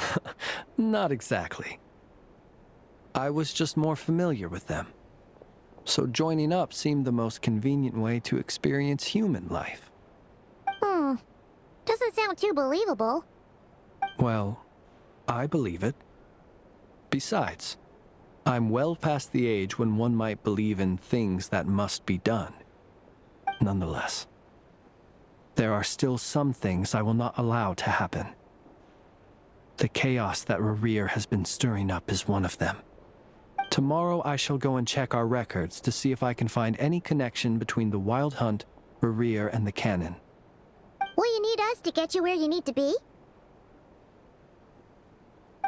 not exactly. I was just more familiar with them. So joining up seemed the most convenient way to experience human life. Doesn't sound too believable. Well, I believe it. Besides, I'm well past the age when one might believe in things that must be done. Nonetheless, there are still some things I will not allow to happen. The chaos that Rerir has been stirring up is one of them. Tomorrow I shall go and check our records to see if I can find any connection between the Wild Hunt, Rerir, and the Canon. Will you need us to get you where you need to be?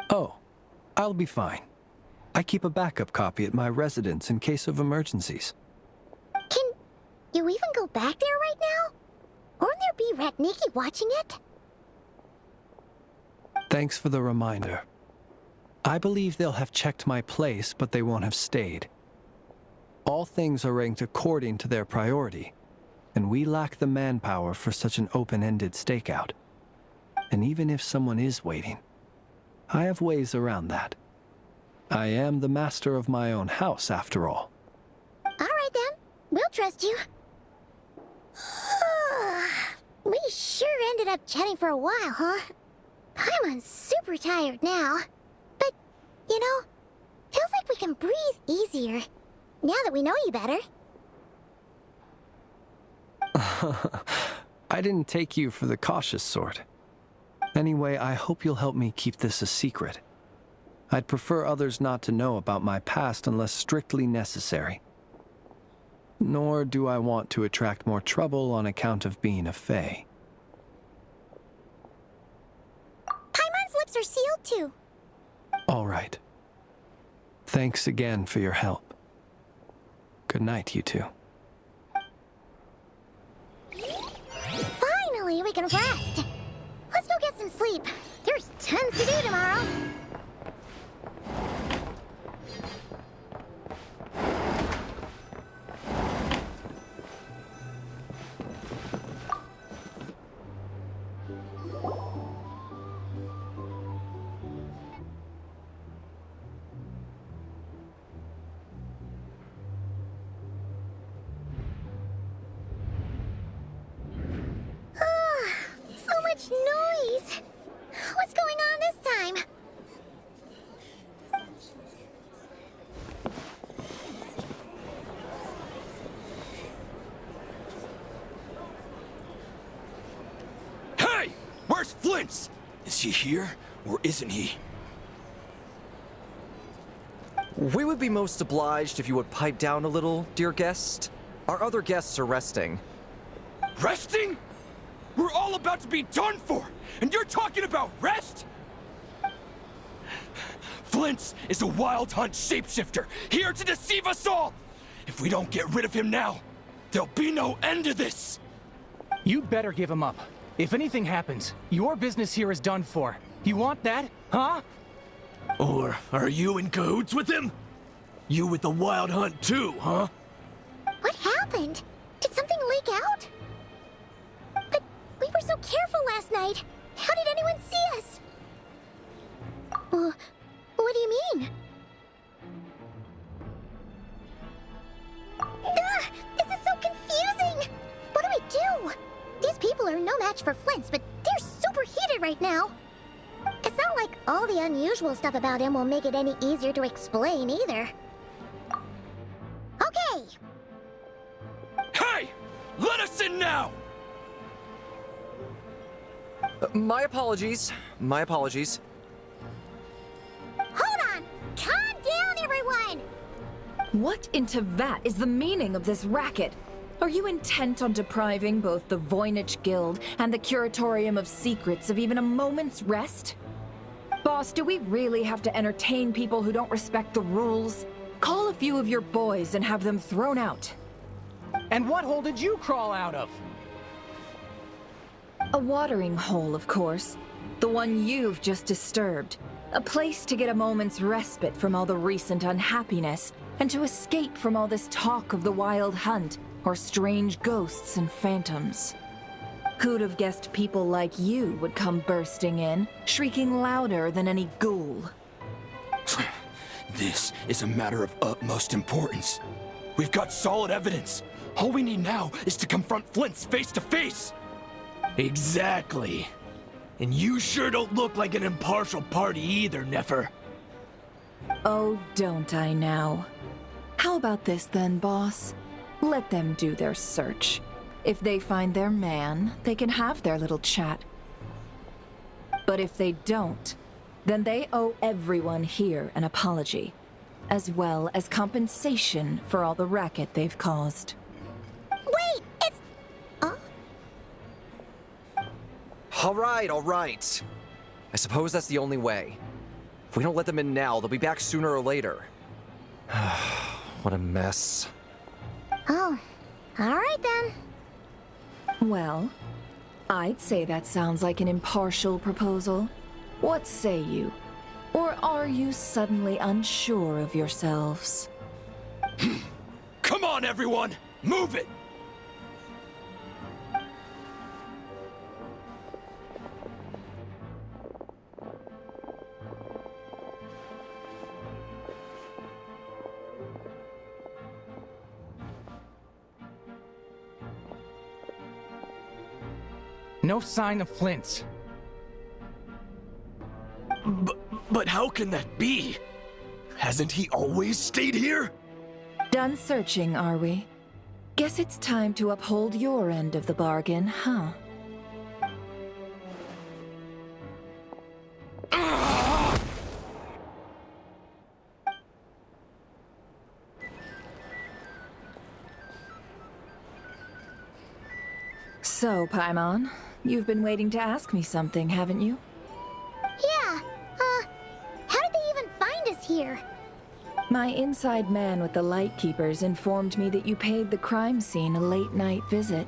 Oh, I'll be fine. I keep a backup copy at my residence in case of emergencies. Can you even go back there right now? Won't there be Ratniki watching it? Thanks for the reminder. I believe they'll have checked my place, but they won't have stayed. All things are ranked according to their priority, and we lack the manpower for such an open-ended stakeout. And even if someone is waiting, I have ways around that. I am the master of my own house, after all. All right then, we'll trust you. We sure ended up chatting for a while, huh? I'm super tired now. But, you know, feels like we can breathe easier now that we know you better. I didn't take you for the cautious sort. Anyway, I hope you'll help me keep this a secret. I'd prefer others not to know about my past unless strictly necessary. Nor do I want to attract more trouble on account of being a fae. Paimon's lips are sealed too. All right. Thanks again for your help. Good night, you two. Finally, we can rest. Let's go get some sleep. There's tons to do tomorrow. So much noise. What's going on this time? Hey! Where's Flint's? Is he here, or isn't he? We would be most obliged if you would pipe down a little, dear guest. Our other guests are resting. Resting? We're all about to be done for, and you're talking about rest? Flint's is a wild hunt shapeshifter, here to deceive us all! If we don't get rid of him now, there'll be no end to this! You better give him up. If anything happens, your business here is done for. You want that, huh? Or are you in cahoots with him? You with the wild hunt too, huh? What happened? Did something leak out? But we were so careful last night. How did anyone see us? What do you mean? This is so confusing! What do we do? These people are no match for Flint's, but they're super heated right now. It's not like all the unusual stuff about him will make it any easier to explain either. Okay! Hey! Let us in now! My apologies. My apologies. Hold on! Calm down, everyone! What in Tevat is the meaning of this racket? Are you intent on depriving both the Voynich Guild and the Curatorium of Secrets of even a moment's rest? Boss, do we really have to entertain people who don't respect the rules? Call a few of your boys and have them thrown out. And what hole did you crawl out of? A watering hole, of course. The one you've just disturbed. A place to get a moment's respite from all the recent unhappiness, and to escape from all this talk of the wild hunt, or strange ghosts and phantoms. Who'd have guessed people like you would come bursting in, shrieking louder than any ghoul? This is a matter of utmost importance. We've got solid evidence. All we need now is to confront Flint's face to face. Exactly. And you sure don't look like an impartial party either, Nefer. Oh, don't I now? How about this then, boss? Let them do their search. If they find their man, they can have their little chat. But if they don't, then they owe everyone here an apology, as well as compensation for all the racket they've caused. Wait, it's... All right. I suppose that's the only way. If we don't let them in now, they'll be back sooner or later. What a mess. Oh, all right then. Well, I'd say that sounds like an impartial proposal. What say you? Or are you suddenly unsure of yourselves? Come on, everyone! Move it! No sign of Flint. But how can that be? Hasn't he always stayed here? Done searching, are we? Guess it's time to uphold your end of the bargain, huh? So, Paimon, you've been waiting to ask me something, haven't you? Yeah, how did they even find us here? My inside man with the Lightkeepers informed me that you paid the crime scene a late-night visit.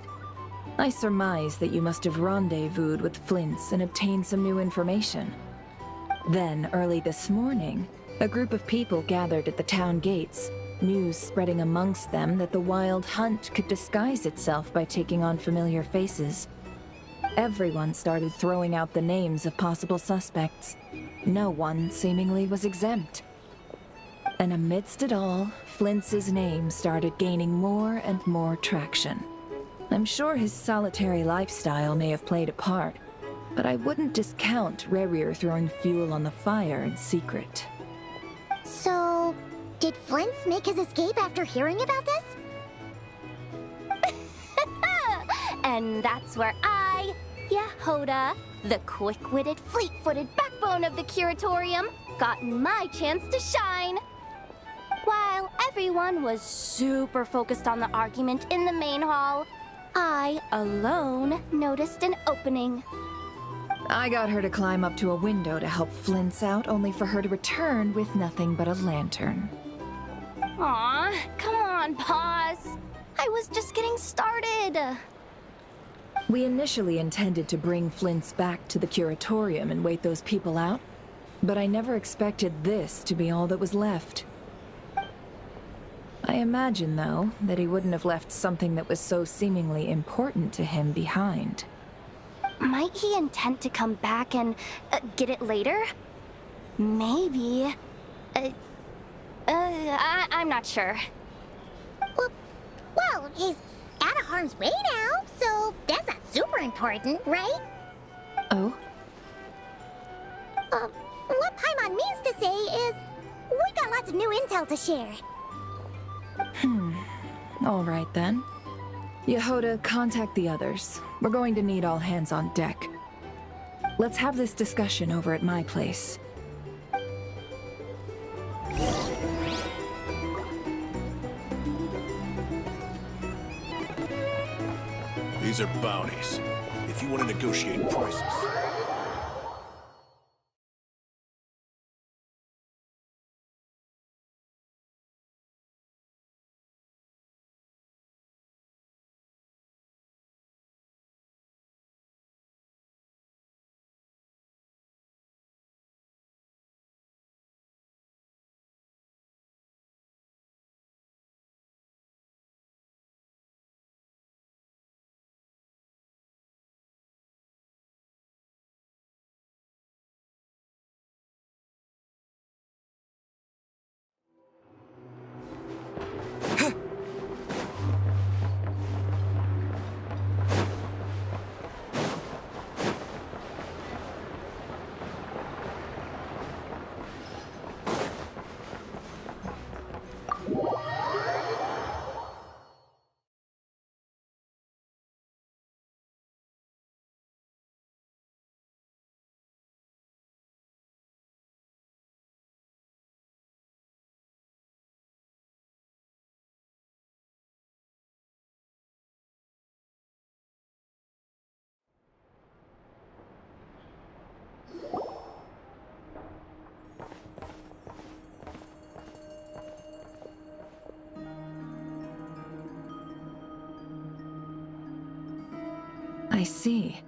I surmise that you must have rendezvoused with Flint's and obtained some new information. Then, early this morning, a group of people gathered at the town gates, news spreading amongst them that the Wild Hunt could disguise itself by taking on familiar faces. Everyone started throwing out the names of possible suspects. No one, seemingly, was exempt. And amidst it all, Flint's name started gaining more and more traction. I'm sure his solitary lifestyle may have played a part, but I wouldn't discount Rerir throwing fuel on the fire in secret. So, did Flint make his escape after hearing about this? And that's where I, Yehoda, the quick-witted, fleet-footed backbone of the Curatorium, got my chance to shine. While everyone was super focused on the argument in the main hall, I, alone, noticed an opening. I got her to climb up to a window to help Flint's out, only for her to return with nothing but a lantern. Aw, come on, pause. I was just getting started. We initially intended to bring Flint's back to the Curatorium and wait those people out, but I never expected this to be all that was left. I imagine, though, that he wouldn't have left something that was so seemingly important to him behind. Might he intend to come back and get it later? Maybe. I'm not sure. Well, he's out of harm's way now, so that's not super important, right? Oh? What Paimon means to say is, we got lots of new intel to share. All right then. Yehoda, contact the others. We're going to need all hands on deck. Let's have this discussion over at my place. These are bounties. If you want to negotiate prices. I see.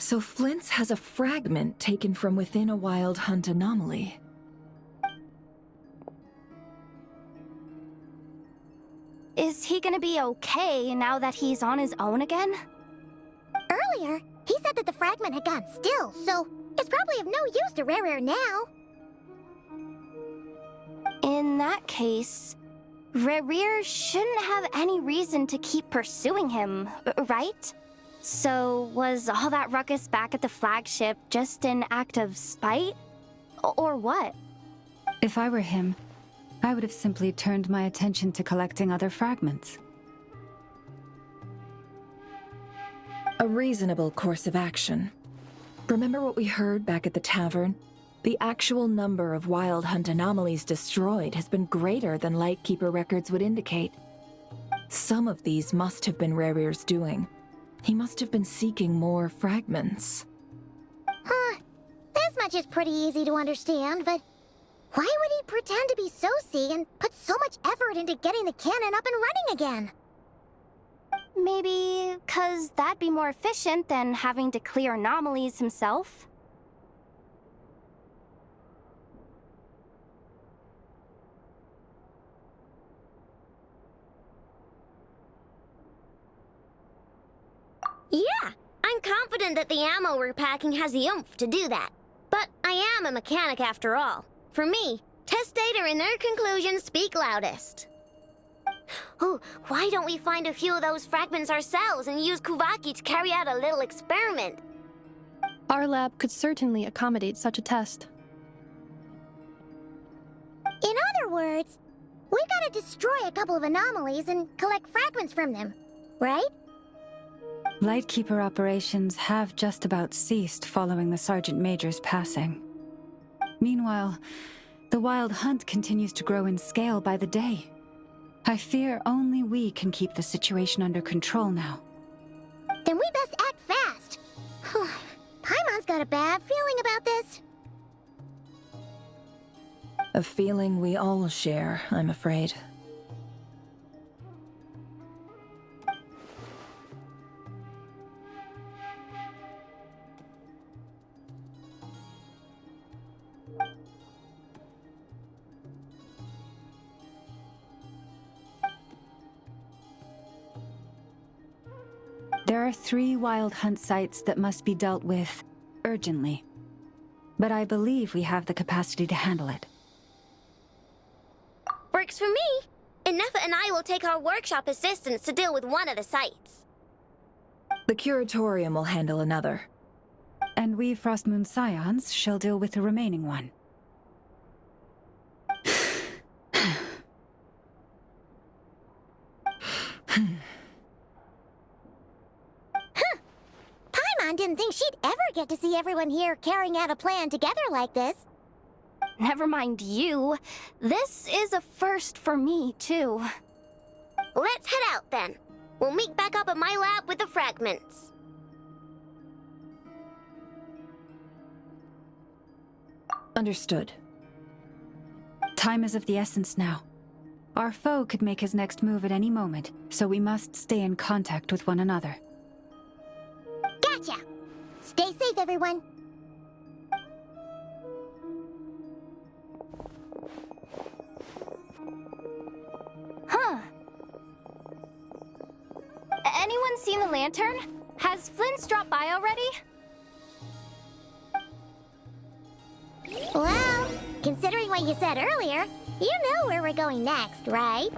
So Flint's has a fragment taken from within a wild hunt anomaly. Is he gonna be okay now that he's on his own again? Earlier, he said that the fragment had gone still, so it's probably of no use to Rare now. In that case, Rerir shouldn't have any reason to keep pursuing him, right? So was all that ruckus back at the flagship just an act of spite? Or what? If I were him, I would have simply turned my attention to collecting other fragments. A reasonable course of action. Remember what we heard back at the tavern? The actual number of wild hunt anomalies destroyed has been greater than Lightkeeper records would indicate. Some of these must have been Rerir's doing. He must have been seeking more fragments. Huh. This much is pretty easy to understand, but why would he pretend to be Sosi and put so much effort into getting the cannon up and running again? Maybe 'cause that'd be more efficient than having to clear anomalies himself? Yeah, I'm confident that the ammo we're packing has the oomph to do that. But I am a mechanic after all. For me, test data and their conclusions speak loudest. Ooh, why don't we find a few of those fragments ourselves and use Kuvaki to carry out a little experiment? Our lab could certainly accommodate such a test. In other words, we gotta destroy a couple of anomalies and collect fragments from them, right? Lightkeeper operations have just about ceased following the Sergeant Major's passing. Meanwhile, the Wild Hunt continues to grow in scale by the day. I fear only we can keep the situation under control now. Then we best act fast. Paimon's got a bad feeling about this. A feeling we all share, I'm afraid. There are 3 Wild Hunt sites that must be dealt with urgently. But I believe we have the capacity to handle it. Works for me. Ineffa and I will take our workshop assistants to deal with one of the sites. The Curatorium will handle another. And we Frostmoon Scions shall deal with the remaining one. Paimon didn't think she'd ever get to see everyone here carrying out a plan together like this. Never mind you. This is a first for me, too. Let's head out then. We'll meet back up at my lab with the fragments. Understood. Time is of the essence now. Our foe could make his next move at any moment, so we must stay in contact with one another. Gotcha! Stay safe, everyone. Huh. Anyone seen the lantern? Has Flint's dropped by already? Well, considering what you said earlier, you know where we're going next, right?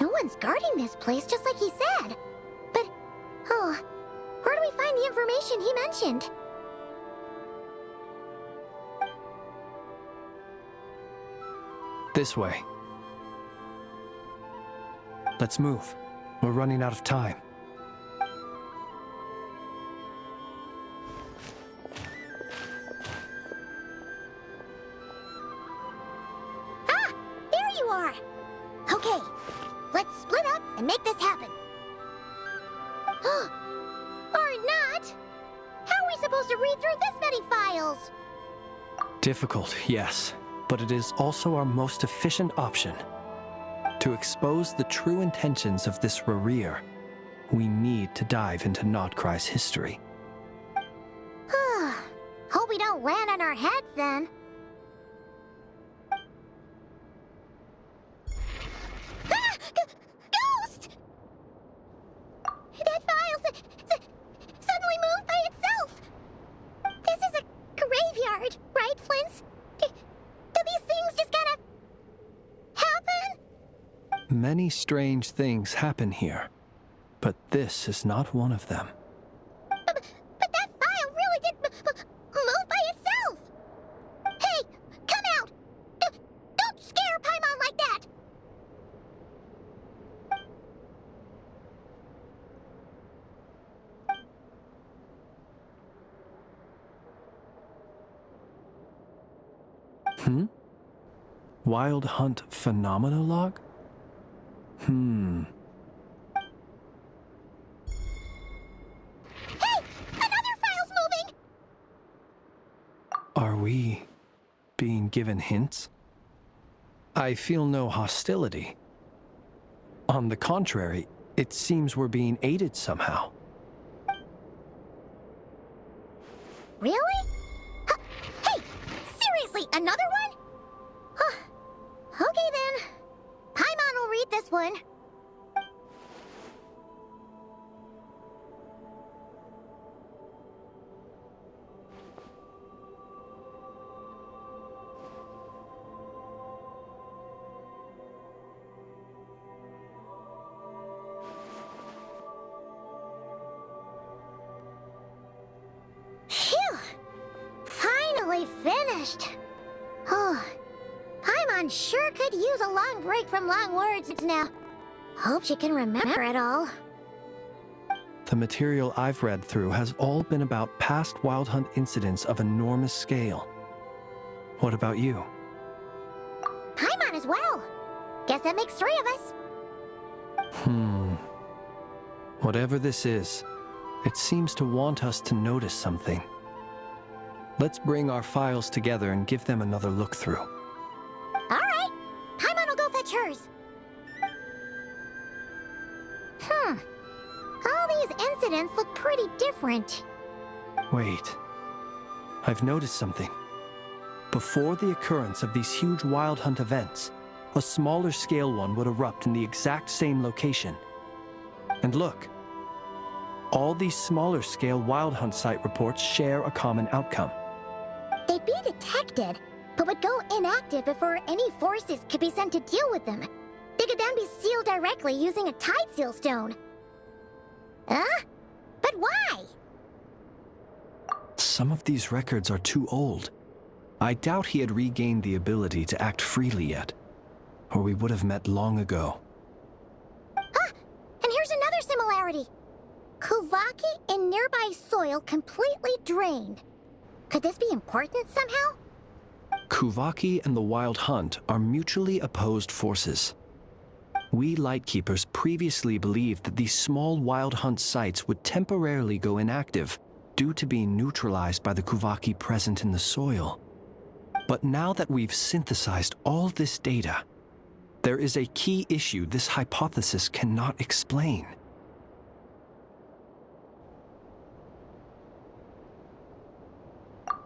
No one's guarding this place, just like he said. But, where do we find the information he mentioned? This way. Let's move. We're running out of time. Ah! There you are! Okay, let's split up and make this happen. Or not! How are we supposed to read through this many files? Difficult, yes, but it is also our most efficient option. To expose the true intentions of this Rereer, we need to dive into Nod-krai's history. Hope we don't land on our heads then. Ghost! That file suddenly moved by itself. This is a graveyard, right, Flint? Do these things just gotta happen? Many strange things happen here, but this is not one of them. But that file really did move by itself. Hey, come out! Don't scare Paimon like that! Wild Hunt Phenomenologue? Hey! Another file's moving! Are we being given hints? I feel no hostility. On the contrary, it seems we're being aided somehow. Really? Hey! Seriously, another one? Okay then. Paimon will read this one. Phew! Finally! finally finished. Oh, Paimon sure could use a long break from long words now. Hope she can remember it all. The material I've read through has all been about past Wild Hunt incidents of enormous scale. What about you? Paimon as well. Guess that makes 3 of us. Whatever this is, it seems to want us to notice something. Let's bring our files together and give them another look through. All right. Paimon will go fetch hers. All these incidents look pretty different. Wait. I've noticed something. Before the occurrence of these huge Wild Hunt events, a smaller scale one would erupt in the exact same location. And look. All these smaller scale Wild Hunt site reports share a common outcome. They'd be detected, but would go inactive before any forces could be sent to deal with them. They could then be sealed directly using a tide seal stone. Huh? But why? Some of these records are too old. I doubt he had regained the ability to act freely yet, or we would have met long ago. Ah! And here's another similarity. Kuvaki in nearby soil completely drained. Could this be important somehow? Kuvaki and the Wild Hunt are mutually opposed forces. We Lightkeepers previously believed that these small Wild Hunt sites would temporarily go inactive due to being neutralized by the Kuvaki present in the soil. But now that we've synthesized all this data, there is a key issue this hypothesis cannot explain.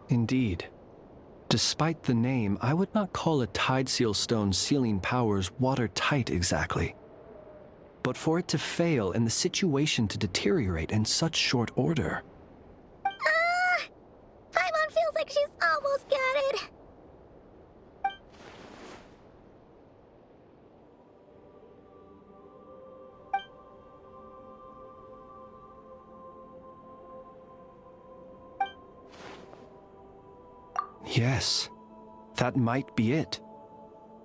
Indeed. Despite the name, I would not call a tide seal stone's sealing powers watertight exactly. But for it to fail and the situation to deteriorate in such short order... Paimon feels like she's almost got it. Yes, that might be it.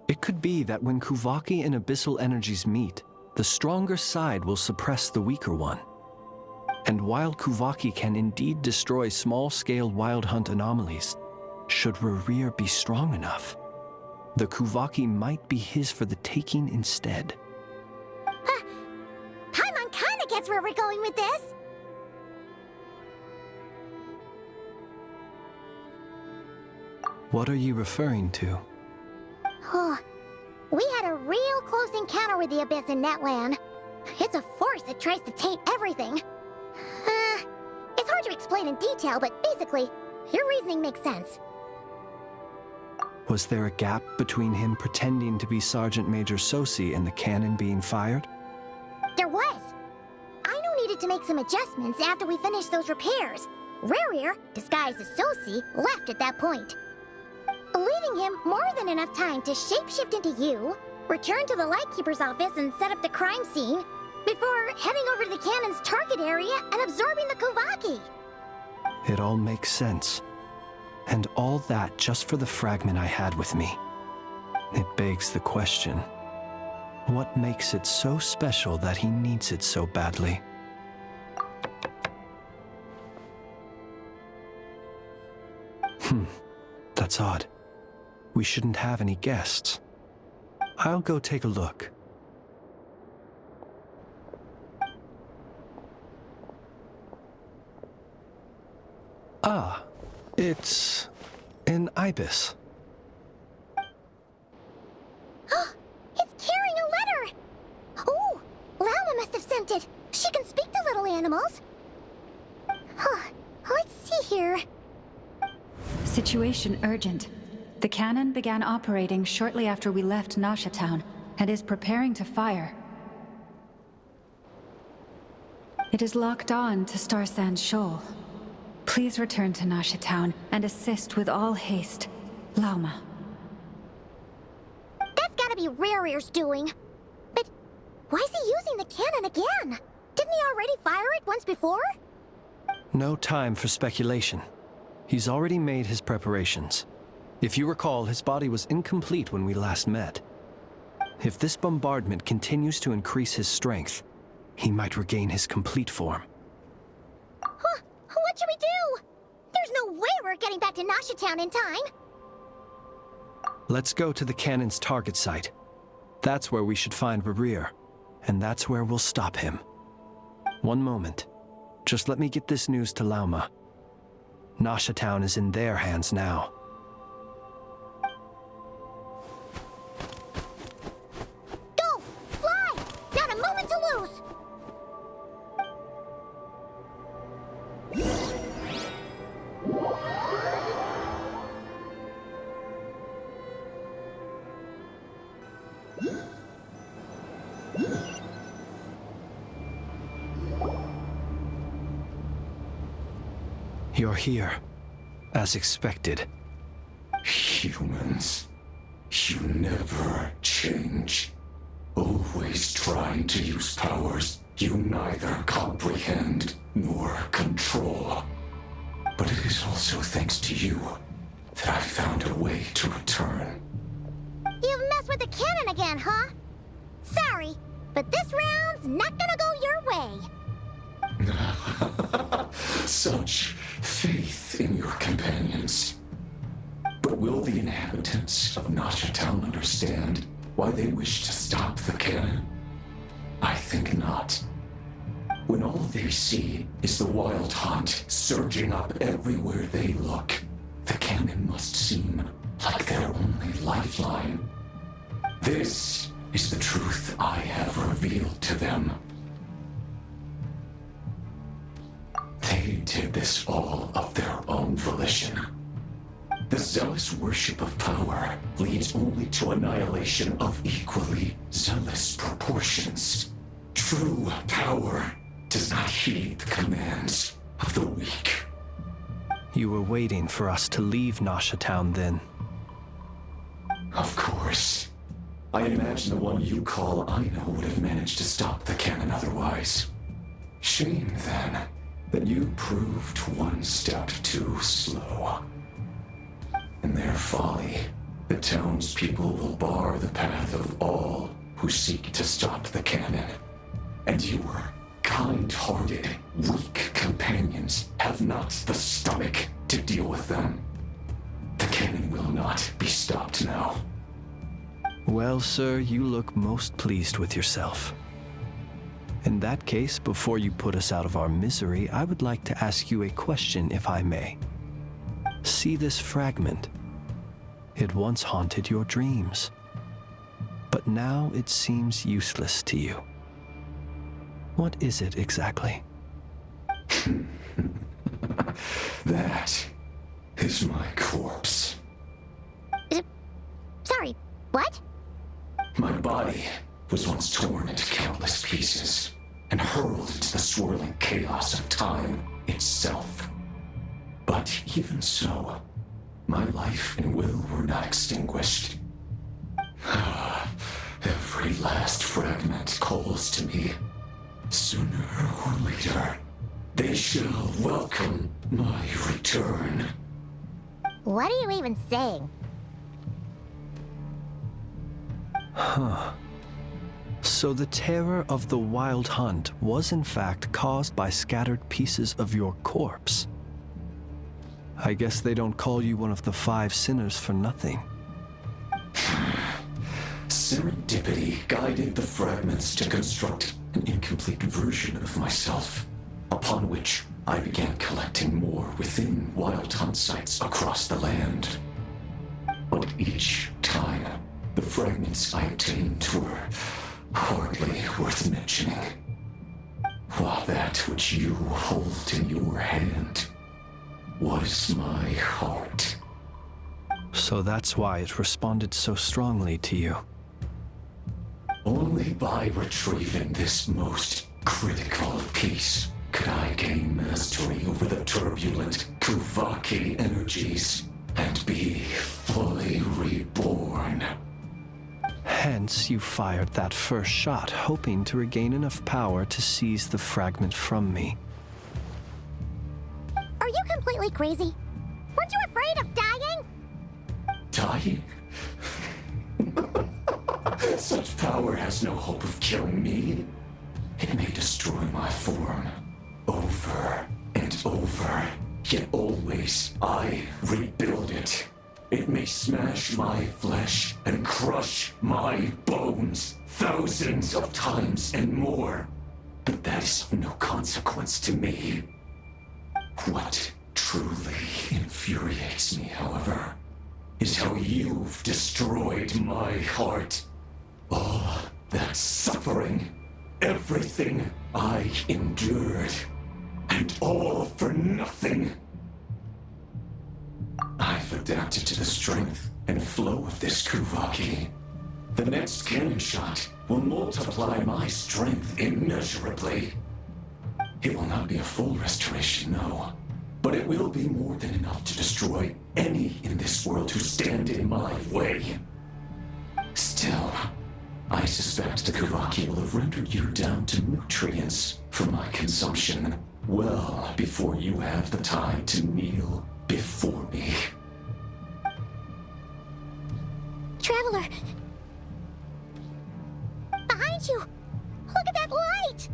It could be that when Kuvaki and Abyssal energies meet, the stronger side will suppress the weaker one. And while Kuvaki can indeed destroy small-scale Wild Hunt anomalies, should Rerir be strong enough, the Kuvaki might be his for the taking instead. Paimon kinda gets where we're going with this. What are you referring to? Oh, we had a real close encounter with the Abyss in Netland. It's a force that tries to taint everything. It's hard to explain in detail, but basically, your reasoning makes sense. Was there a gap between him pretending to be Sergeant Major Sosi and the cannon being fired? There was. Aino needed to make some adjustments after we finished those repairs. Rerir, disguised as Sosi, left at that point, leaving him more than enough time to shapeshift into you, return to the Lightkeeper's office and set up the crime scene, before heading over to the cannon's target area and absorbing the Kuvaki. It all makes sense. And all that just for the fragment I had with me. It begs the question, what makes it so special that he needs it so badly? That's odd. We shouldn't have any guests. I'll go take a look. Ah, it's an ibis. It's carrying a letter! Oh, Lauma must have sent it. She can speak to little animals. Let's see here. Situation urgent. The cannon began operating shortly after we left Nasha Town and is preparing to fire. It is locked on to Star Sand Shoal. Please return to Nasha Town and assist with all haste. Lauma. That's gotta be Rerir's doing. But why is he using the cannon again? Didn't he already fire it once before? No time for speculation. He's already made his preparations. If you recall, his body was incomplete when we last met. If this bombardment continues to increase his strength, he might regain his complete form. Huh? What should we do? There's no way we're getting back to Nasha Town in time. Let's go to the cannon's target site. That's where we should find Rerir, and that's where we'll stop him. One moment. Just let me get this news to Lauma. Nasha Town is in their hands now. Go! Fly! Not a moment to lose! You're here, as expected. Humans, you never change. Always trying to use powers you neither comprehend nor control. But it is also thanks to you that I found a way to return. You've messed with the cannon again, huh? Sorry, but this round's not gonna go your way. Such faith in your companions. But will the inhabitants of Nasha Town understand why they wish to stop the cannon? I think not. When all they see is the wild hunt surging up everywhere they look, the cannon must seem like their only lifeline. This is the truth I have revealed to them. They did this all of their own volition. The zealous worship of power leads only to annihilation of equally zealous proportions. True power does not heed the commands of the weak. You were waiting for us to leave Nasha Town then. Of course. I imagine the one you call Aina would have managed to stop the cannon otherwise. Shame, then, that you proved one step too slow. In their folly, the townspeople will bar the path of all who seek to stop the cannon. And your kind-hearted, weak companions have not the stomach to deal with them. The cannon will not be stopped now. Well, sir, you look most pleased with yourself. In that case, before you put us out of our misery, I would like to ask you a question, if I may. See this fragment? It once haunted your dreams, but now it seems useless to you. What is it exactly? That is my corpse. Sorry, what? My body was once torn into countless pieces and hurled into the swirling chaos of time itself. But even so, my life and will were not extinguished. Every last fragment calls to me. Sooner or later, they shall welcome my return. What are you even saying? Huh. So the terror of the wild hunt was in fact caused by scattered pieces of your corpse. I guess they don't call you one of the 5 sinners for nothing. Serendipity guided the fragments to construct an incomplete version of myself, upon which I began collecting more within wild hunt sites across the land. But each time, the fragments I obtained were hardly worth mentioning. While that which you hold in your hand was my heart. So that's why it responded so strongly to you. Only by retrieving this most critical piece could I gain mastery over the turbulent Kuvaki energies and be fully reborn. Hence, you fired that first shot, hoping to regain enough power to seize the fragment from me. Are you completely crazy? Weren't you afraid of dying? Dying? Such power has no hope of killing me. It may destroy my form over and over, yet always I rebuild it. It may smash my flesh and crush my bones thousands of times and more, but that is of no consequence to me. What truly infuriates me, however, is how you've destroyed my heart. All that suffering, everything I endured, and all for nothing. I've adapted to the strength and flow of this Kuvaki. The next cannon shot will multiply my strength immeasurably. It will not be a full restoration, no, but it will be more than enough to destroy any in this world who stand in my way. Still, I suspect the Kuvaki will have rendered you down to nutrients for my consumption well before you have the time to kneel before me. Traveler! Behind you! Look at that light!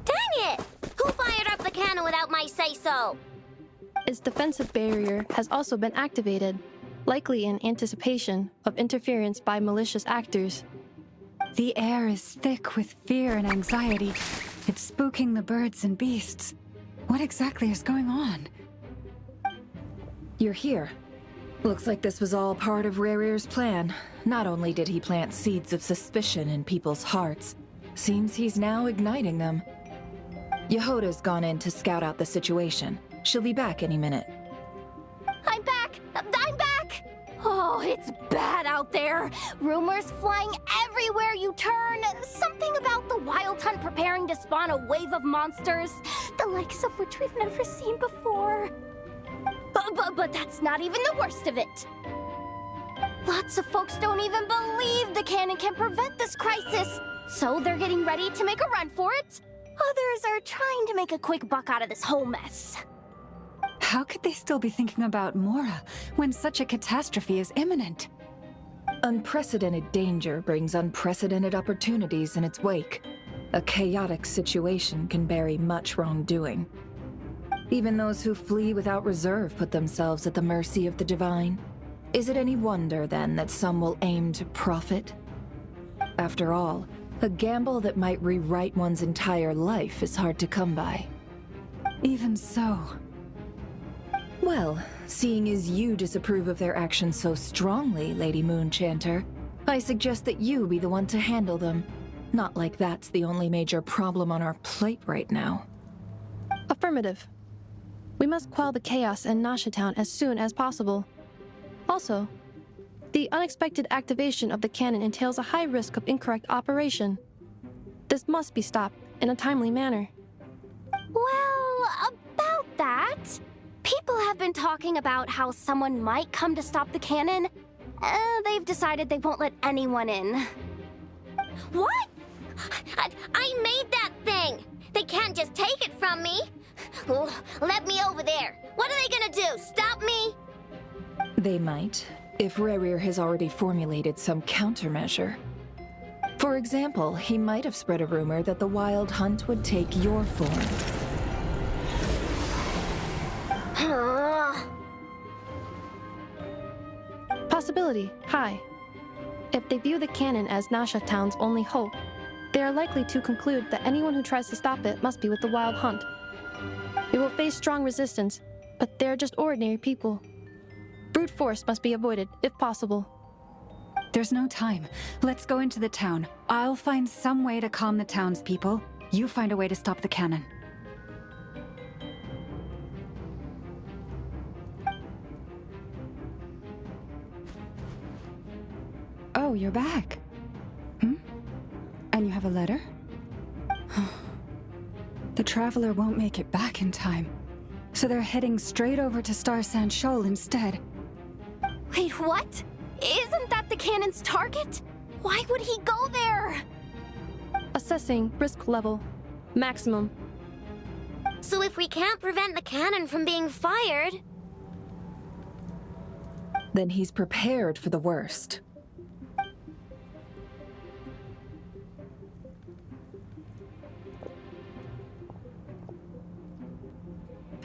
Dang it! Who fired up the cannon without my say-so? Its defensive barrier has also been activated, likely in anticipation of interference by malicious actors. The air is thick with fear and anxiety. It's spooking the birds and beasts. What exactly is going on? You're here. Looks like this was all part of Rerir's plan. Not only did he plant seeds of suspicion in people's hearts, seems he's now igniting them. Yehoda's gone in to scout out the situation. She'll be back any minute. I'm back! I'm back! Oh, it's bad out there. Rumors flying everywhere you turn. Something about the Wild Hunt preparing to spawn a wave of monsters, the likes of which we've never seen before. But that's not even the worst of it. Lots of folks don't even believe the cannon can prevent this crisis, so they're getting ready to make a run for it. Others are trying to make a quick buck out of this whole mess. How could they still be thinking about Mora when such a catastrophe is imminent? Unprecedented danger brings unprecedented opportunities in its wake. A chaotic situation can bury much wrongdoing. Even those who flee without reserve put themselves at the mercy of the divine. Is it any wonder, then, that some will aim to profit? After all, a gamble that might rewrite one's entire life is hard to come by. Even so. Well, seeing as you disapprove of their actions so strongly, Lady Moonchanter, I suggest that you be the one to handle them. Not like that's the only major problem on our plate right now. Affirmative. We must quell the chaos in Nasha Town as soon as possible. Also, the unexpected activation of the cannon entails a high risk of incorrect operation. This must be stopped in a timely manner. Well, about that, people have been talking about how someone might come to stop the cannon. They've decided they won't let anyone in. What? I made that thing! They can't just take it from me! Oh, let me over there! What are they gonna do? Stop me? They might, if Rerir has already formulated some countermeasure. For example, he might have spread a rumor that the Wild Hunt would take your form. Possibility high. If they view the cannon as Nasha Town's only hope, They are likely to conclude that anyone who tries to stop it must be with the Wild Hunt. It will face strong resistance, but they're just ordinary people. Brute force must be avoided, if possible. There's no time. Let's go into the town. I'll find some way to calm the townspeople. You find a way to stop the cannon. Oh, you're back. And you have a letter? The Traveler won't make it back in time. So they're heading straight over to Star Sand Shoal instead. Wait, what? Isn't that the cannon's target? Why would he go there? Assessing risk level. Maximum. So if we can't prevent the cannon from being fired... Then he's prepared for the worst.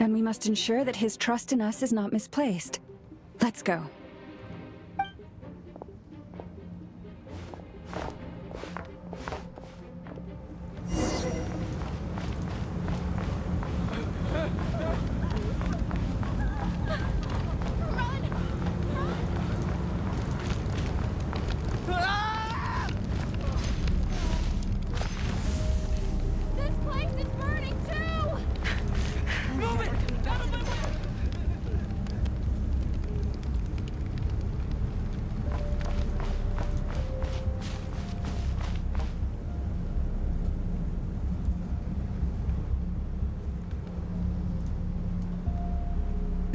And we must ensure that his trust in us is not misplaced. Let's go.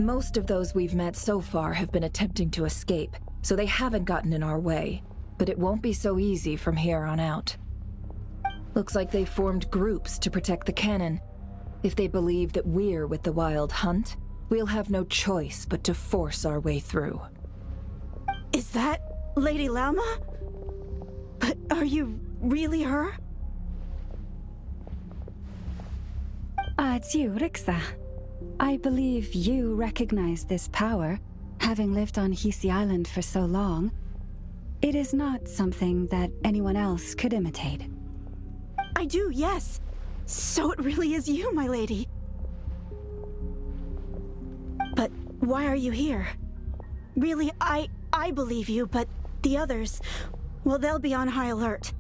Most of those we've met so far have been attempting to escape, so they haven't gotten in our way. But it won't be so easy from here on out. Looks like they formed groups to protect the cannon. If they believe that we're with the Wild Hunt, we'll have no choice but to force our way through. Is that Lady Lama? But are you really her? It's you, Rixa. I believe you recognize this power, having lived on Hisi Island for so long. It is not something that anyone else could imitate. I do, yes. So it really is you, my lady. But why are you here? Really, I believe you, but the others, well, they'll be on high alert.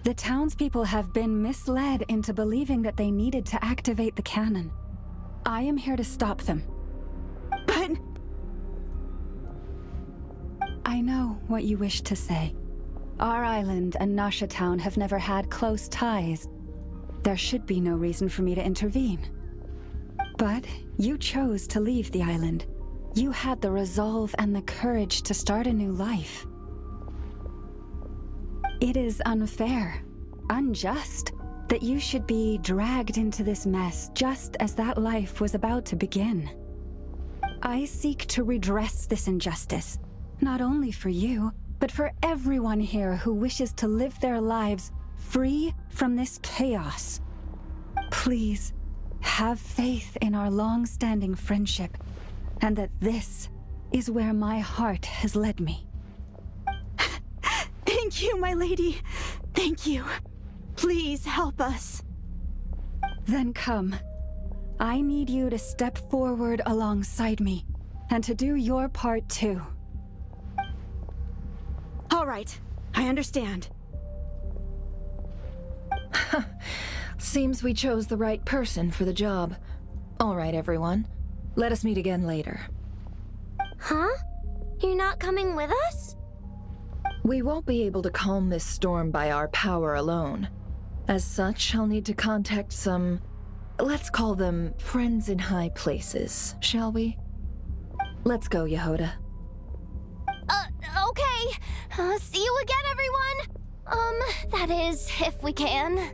The townspeople have been misled into believing that they needed to activate the cannon. I am here to stop them. But... I know what you wish to say. Our island and Nasha Town have never had close ties. There should be no reason for me to intervene. But you chose to leave the island. You had the resolve and the courage to start a new life. It is unfair, unjust, that you should be dragged into this mess just as that life was about to begin. I seek to redress this injustice, not only for you, but for everyone here who wishes to live their lives free from this chaos. Please, have faith in our long-standing friendship, and that this is where my heart has led me. Thank you, my lady. Thank you. Please help us. Then come. I need you to step forward alongside me, and to do your part too. All right, I understand. Seems we chose the right person for the job. All right, everyone. Let us meet again later. Huh? You're not coming with us? We won't be able to calm this storm by our power alone. As such, I'll need to contact some... let's call them friends in high places, shall we? Let's go, Yehoda. Okay. See you again, everyone. That is, if we can.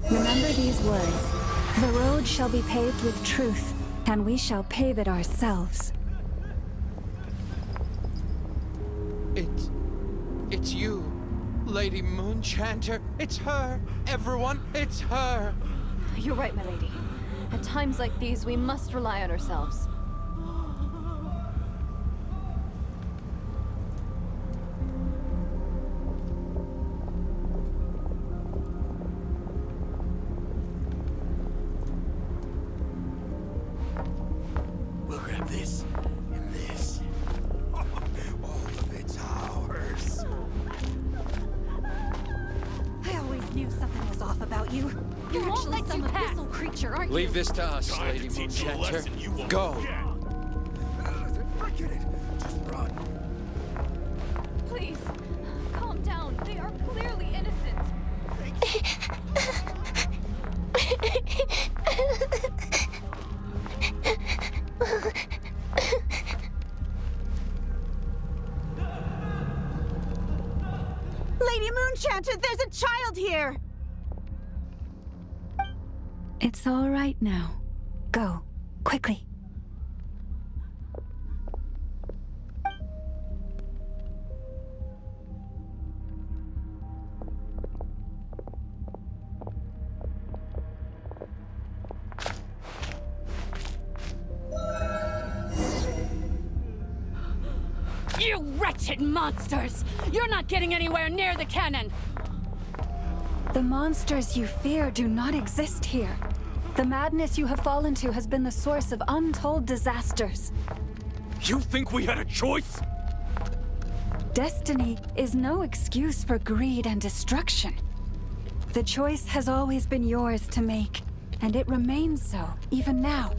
Remember these words. The road shall be paved with truth, and we shall pave it ourselves. It's you, Lady Moonchanter. It's her. Everyone, it's her. You're right, my lady. At times like these, we must rely on ourselves. We'll grab this and this. All of it's ours. I always knew something was off about you. You're actually some abyssal creature, aren't you? Leave this to us, Lady Moonshenter. Go! Forget it. Just run. Please, calm down. They are clearly innocent. Lady Moonshanta, there's a child here! It's all right now. Go, quickly. You wretched monsters! You're not getting anywhere near the cannon! The monsters you fear do not exist here. The madness you have fallen to has been the source of untold disasters. You think we had a choice? Destiny is no excuse for greed and destruction. The choice has always been yours to make, and it remains so, even now.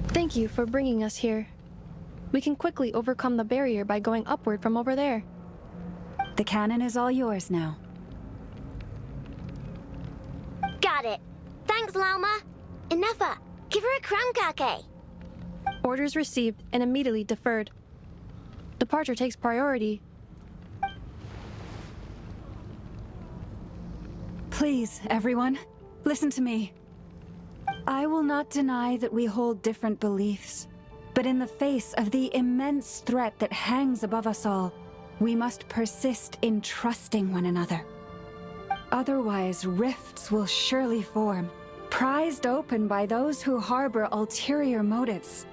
Thank you for bringing us here. We can quickly overcome the barrier by going upward from over there. The cannon is all yours now. Got it. Thanks, Lauma. Enougha, give her a crown kake. Orders received and immediately deferred. Departure takes priority. Please, everyone, listen to me. I will not deny that we hold different beliefs, but in the face of the immense threat that hangs above us all, we must persist in trusting one another. Otherwise, rifts will surely form, prized open by those who harbor ulterior motives.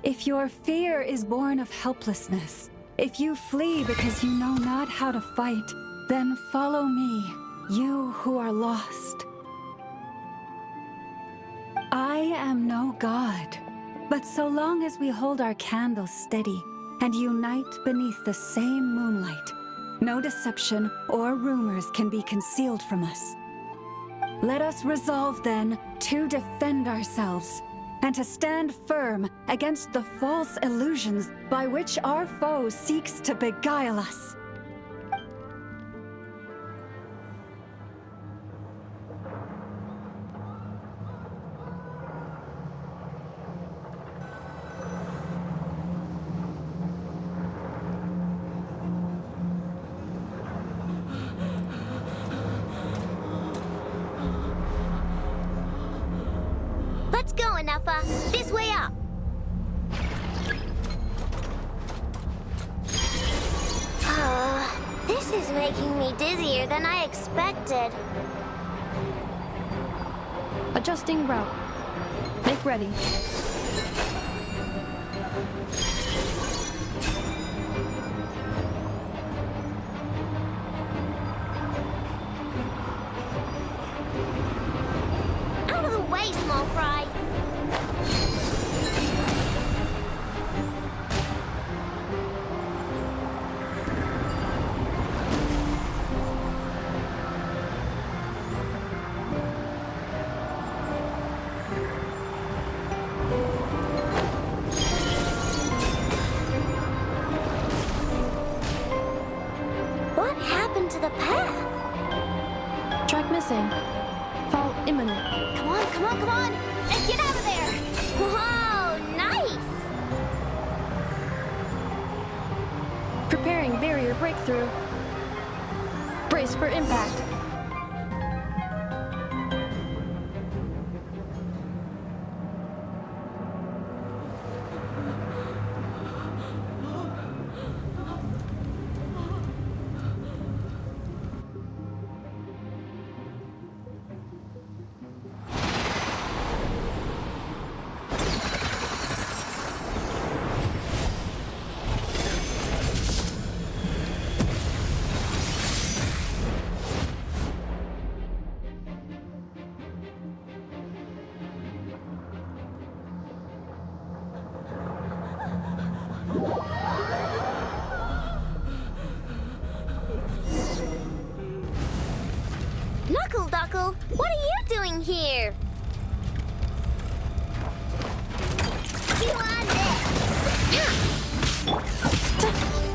If your fear is born of helplessness, if you flee because you know not how to fight, then follow me, you who are lost. I am no god, but so long as we hold our candles steady and unite beneath the same moonlight, no deception or rumors can be concealed from us. Let us resolve then to defend ourselves and to stand firm against the false illusions by which our foe seeks to beguile us. Let's go, Enougha. This way up. This is making me dizzier than I expected. Adjusting route. Make ready. Out of the way, small fry. What happened to the path? Track missing. Fall imminent. Come on, come on, come on! And get out of there! Whoa, nice! Preparing barrier breakthrough. Brace for impact. Uncle. What are you doing here? You on this?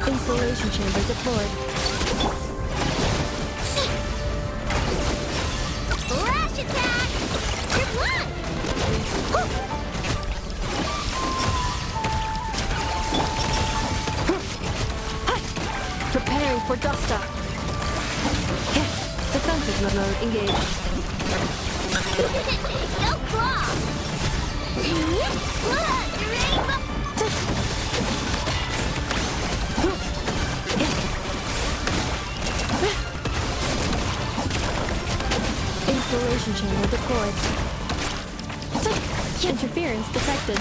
Installation chamber deployed. Lash attack! Good luck! Preparing for dust up. Defensive mode engaged. Go claw! Installation chamber deployed. Interference detected.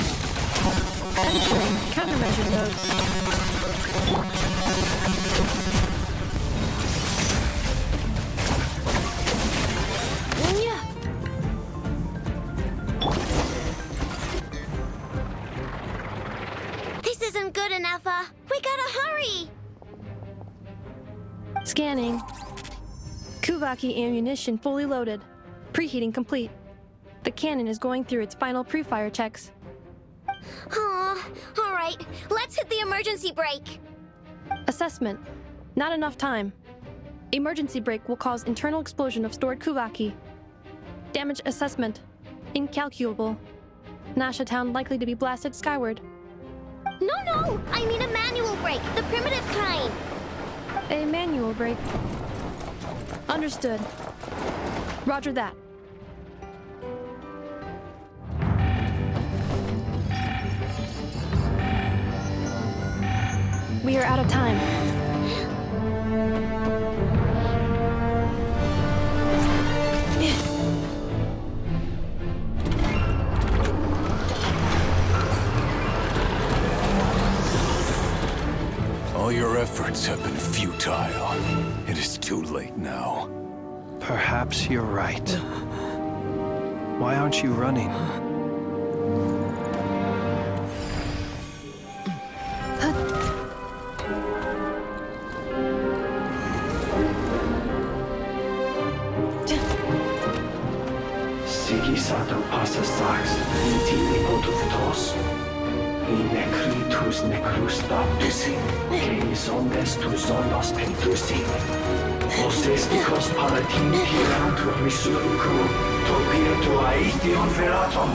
Entering countermeasure mode. Yeah. This isn't good enough, we gotta hurry! Scanning. Kuvaki ammunition fully loaded. Preheating complete. The cannon is going through its final pre-fire checks. Aw, alright, let's hit the emergency brake. Assessment. Not enough time. Emergency brake will cause internal explosion of stored Kuvaki. Damage assessment. Incalculable. Nasha Town likely to be blasted skyward. No, I mean a manual brake, the primitive kind. A manual brake. Understood. Roger that. We are out of time. All your efforts have been futile. It is too late now. Perhaps you're right. Why aren't you running? Sigisato passa sax, intimi potutos. In necritus necrus baptusi, que omnes tu zonos pentusi. Osesticos palatin pirantur resurcu, topir aetion veratum.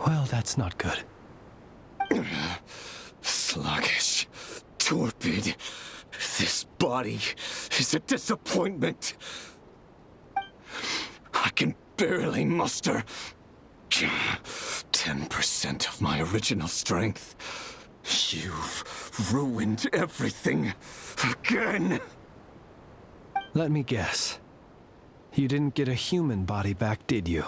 Well, that's not good. Sluggish. Torpid. This body is a disappointment. I can barely muster 10% of my original strength. You've ruined everything again. Let me guess. You didn't get a human body back, did you?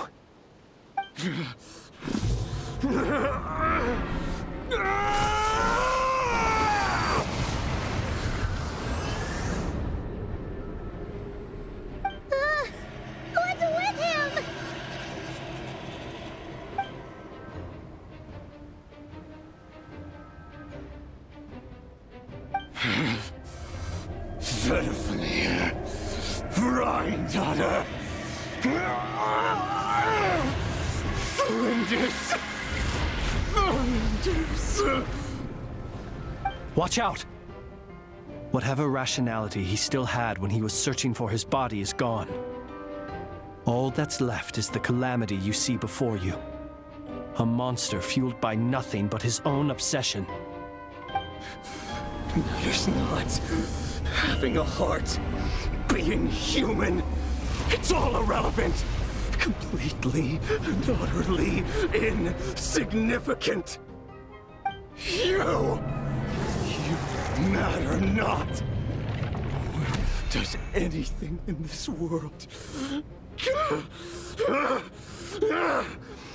What's with him? Verfnir. Rheindaughter. Flinders. Watch out! Whatever rationality he still had when he was searching for his body is gone. All that's left is the calamity you see before you. A monster fueled by nothing but his own obsession. Matters not. Having a heart. Being human. It's all irrelevant. Completely and utterly insignificant. You matter not. Nor does anything in this world.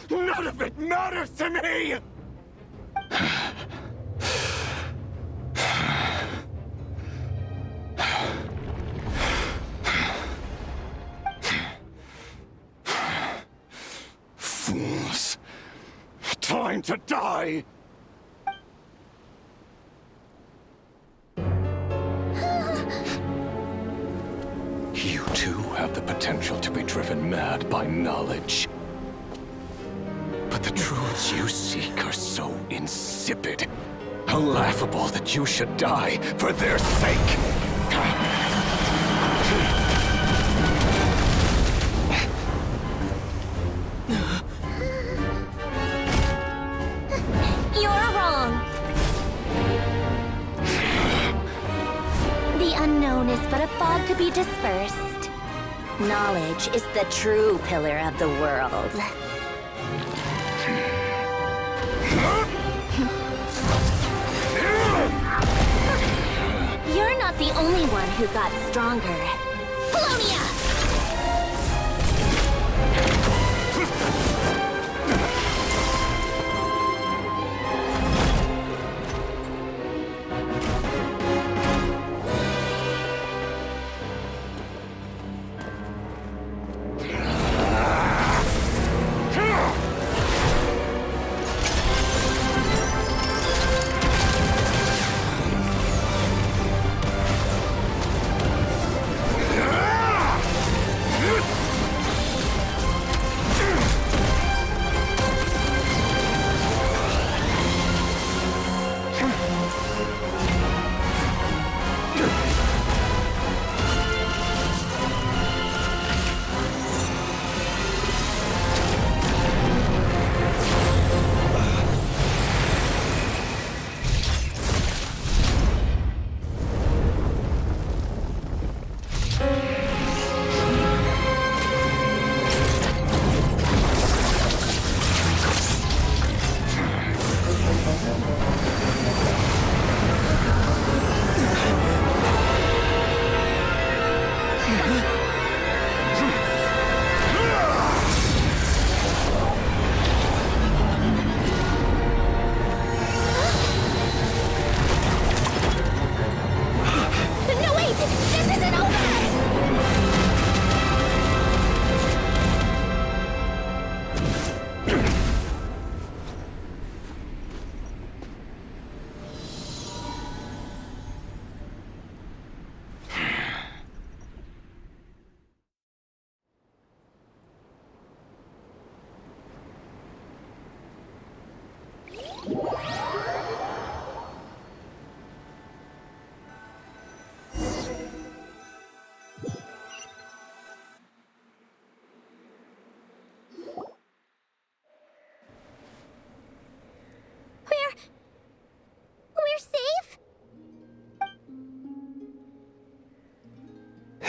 None of it matters to me! Fools. Time to die! You too have the potential to be driven mad by knowledge. But the truths you seek are so insipid. How laughable that you should die for their sake! You're wrong. The unknown is but a fog to be dispersed. Knowledge is the true pillar of the world. You're not the only one who got stronger. Polonia!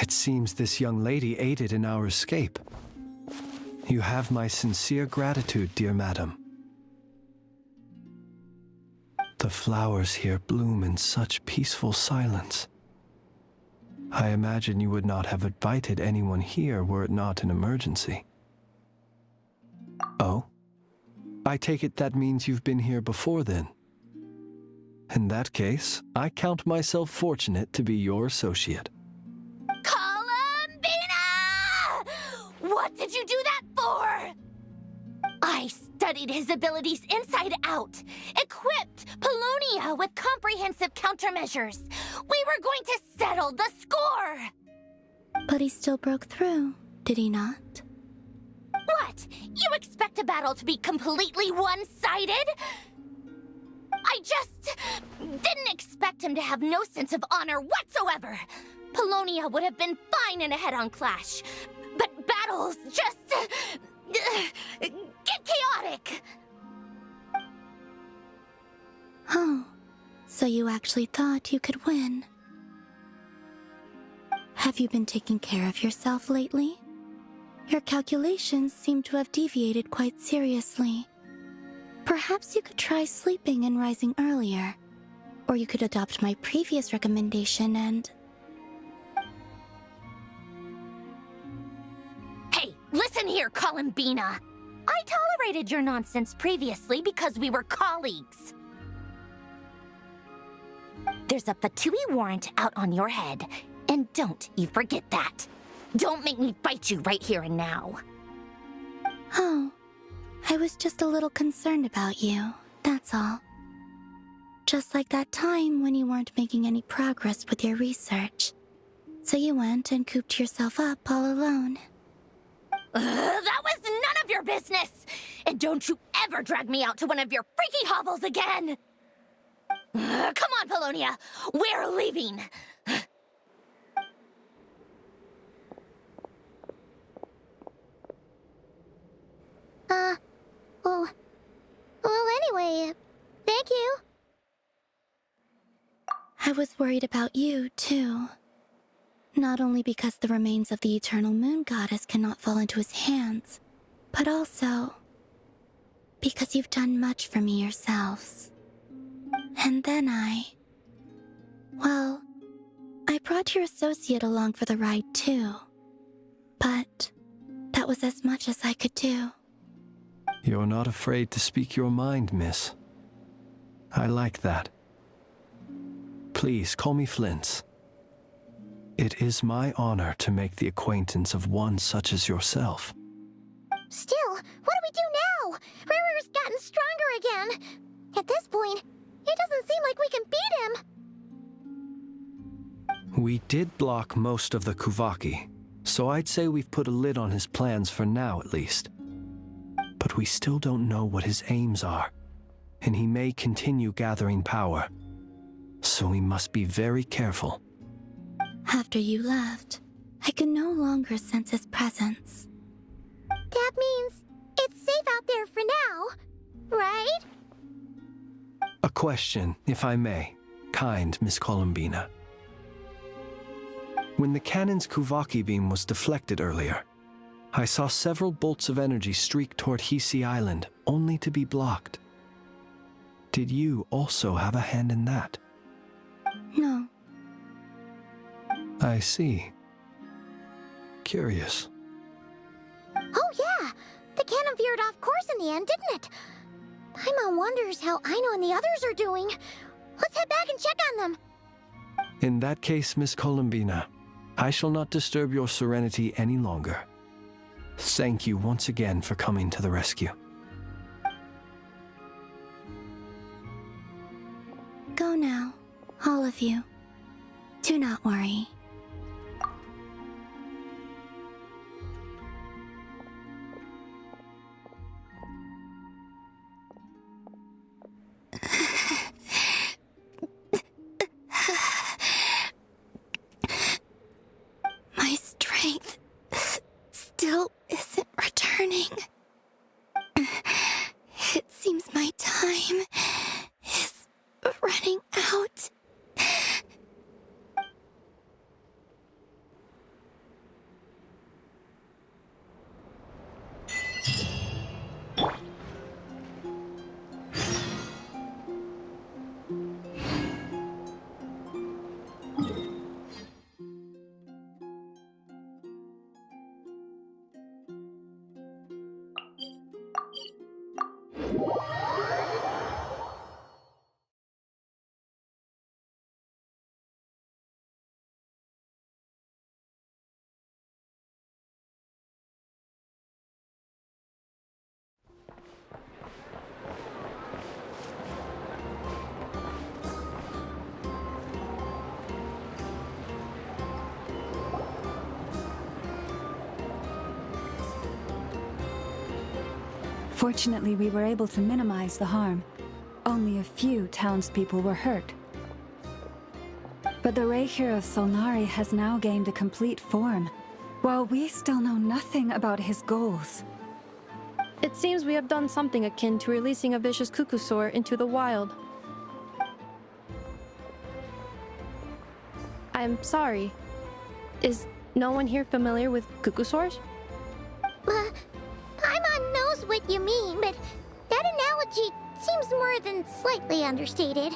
It seems this young lady aided in our escape. You have my sincere gratitude, dear madam. The flowers here bloom in such peaceful silence. I imagine you would not have invited anyone here were it not an emergency. Oh? I take it that means you've been here before then. In that case, I count myself fortunate to be your associate. Columbina! What did you do that for? I studied his abilities inside out, equipped Polonia with comprehensive countermeasures. We were going to settle the score! But he still broke through, did he not? What? You expect a battle to be completely one-sided? I just didn't expect him to have no sense of honor whatsoever. Polonia would have been fine in a head-on clash, but battles just get chaotic. Oh, so you actually thought you could win. Have you been taking care of yourself lately? Your calculations seem to have deviated quite seriously. Perhaps you could try sleeping and rising earlier. Or you could adopt my previous recommendation and... Hey, listen here, Columbina. I tolerated your nonsense previously because we were colleagues. There's a Fatui warrant out on your head, and don't you forget that. Don't make me fight you right here and now. Oh, I was just a little concerned about you, that's all. Just like that time when you weren't making any progress with your research. So you went and cooped yourself up all alone. That was none of your business! And don't you ever drag me out to one of your freaky hovels again! Come on, Polonia! We're leaving! Well, anyway, thank you. I was worried about you, too. Not only because the remains of the Eternal Moon Goddess cannot fall into his hands, but also because you've done much for me yourselves. And then well, I brought your associate along for the ride, too. But that was as much as I could do. You're not afraid to speak your mind, miss. I like that. Please call me Flint's. It is my honor to make the acquaintance of one such as yourself. Still, what do we do now? Rirer's gotten stronger again. At this point, it doesn't seem like we can beat him. We did block most of the Kuvaki, so I'd say we've put a lid on his plans for now at least. But we still don't know what his aims are, and he may continue gathering power. So we must be very careful. After you left, I could no longer sense his presence. That means it's safe out there for now, right? A question, if I may, kind Miss Columbina. When the cannon's Kuvaki beam was deflected earlier, I saw several bolts of energy streak toward Hisi Island, only to be blocked. Did you also have a hand in that? No. I see. Curious. Oh yeah, the cannon veered off course in the end, didn't it? Paimon wonders how Aino and the others are doing. Let's head back and check on them. In that case, Miss Columbina, I shall not disturb your serenity any longer. Thank you once again for coming to the rescue. Go now, all of you. Do not worry. My strength still isn't returning. It seems my time is running out. Fortunately, we were able to minimize the harm. Only a few townspeople were hurt. But the Reikir of Solnari has now gained a complete form, while we still know nothing about his goals. It seems we have done something akin to releasing a vicious Kukusaur into the wild. I'm sorry. Is no one here familiar with Kukusaurs? Paimon knows what you mean, but that analogy seems more than slightly understated.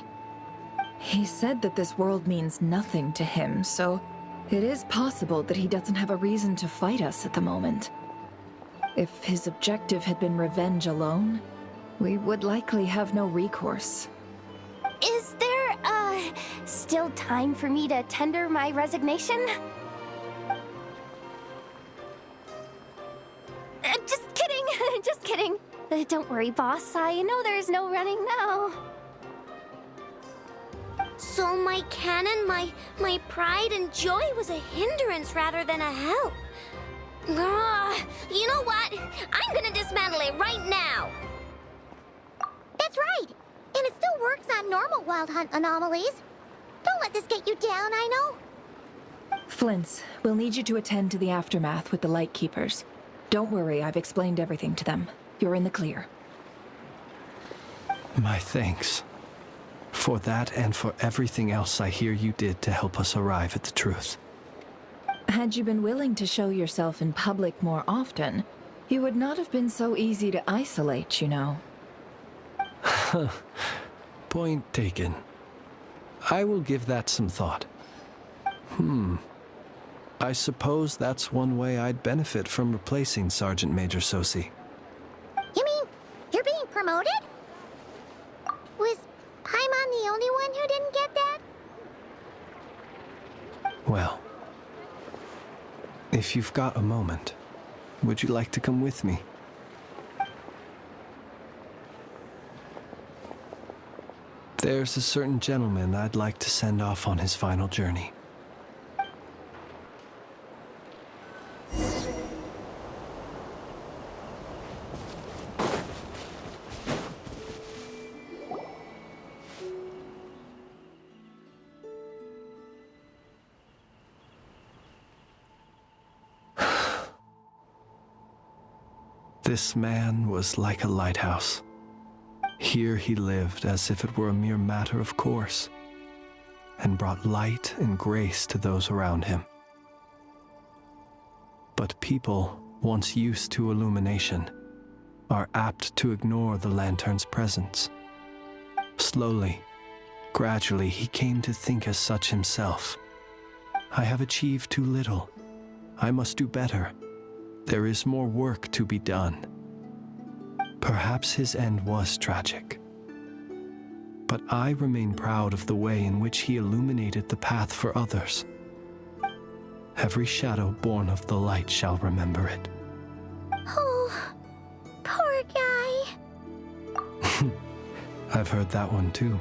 He said that this world means nothing to him, so it is possible that he doesn't have a reason to fight us at the moment. If his objective had been revenge alone, we would likely have no recourse. Is there, still time for me to tender my resignation? Just kidding, just kidding. Don't worry, boss. I know there's no running now. So my cannon, my pride and joy was a hindrance rather than a help. You know what? I'm gonna dismantle it right now. That's right. And it still works on normal wild hunt anomalies. Don't let this get you down, I know. Flints, we'll need you to attend to the aftermath with the Lightkeepers. Don't worry, I've explained everything to them. You're in the clear. My thanks. For that and for everything else I hear you did to help us arrive at the truth. Had you been willing to show yourself in public more often, you would not have been so easy to isolate, you know. Point taken. I will give that some thought. I suppose that's one way I'd benefit from replacing Sergeant Major Sosi. You mean you're being promoted? Was Paimon the only one who didn't get that? Well, if you've got a moment, would you like to come with me? There's a certain gentleman I'd like to send off on his final journey. This man was like a lighthouse. Here he lived as if it were a mere matter of course, and brought light and grace to those around him. But people, once used to illumination, are apt to ignore the lantern's presence. Slowly, gradually, he came to think as such himself. I have achieved too little. I must do better. There is more work to be done. Perhaps his end was tragic. But I remain proud of the way in which he illuminated the path for others. Every shadow born of the light shall remember it. Oh, poor guy. I've heard that one too.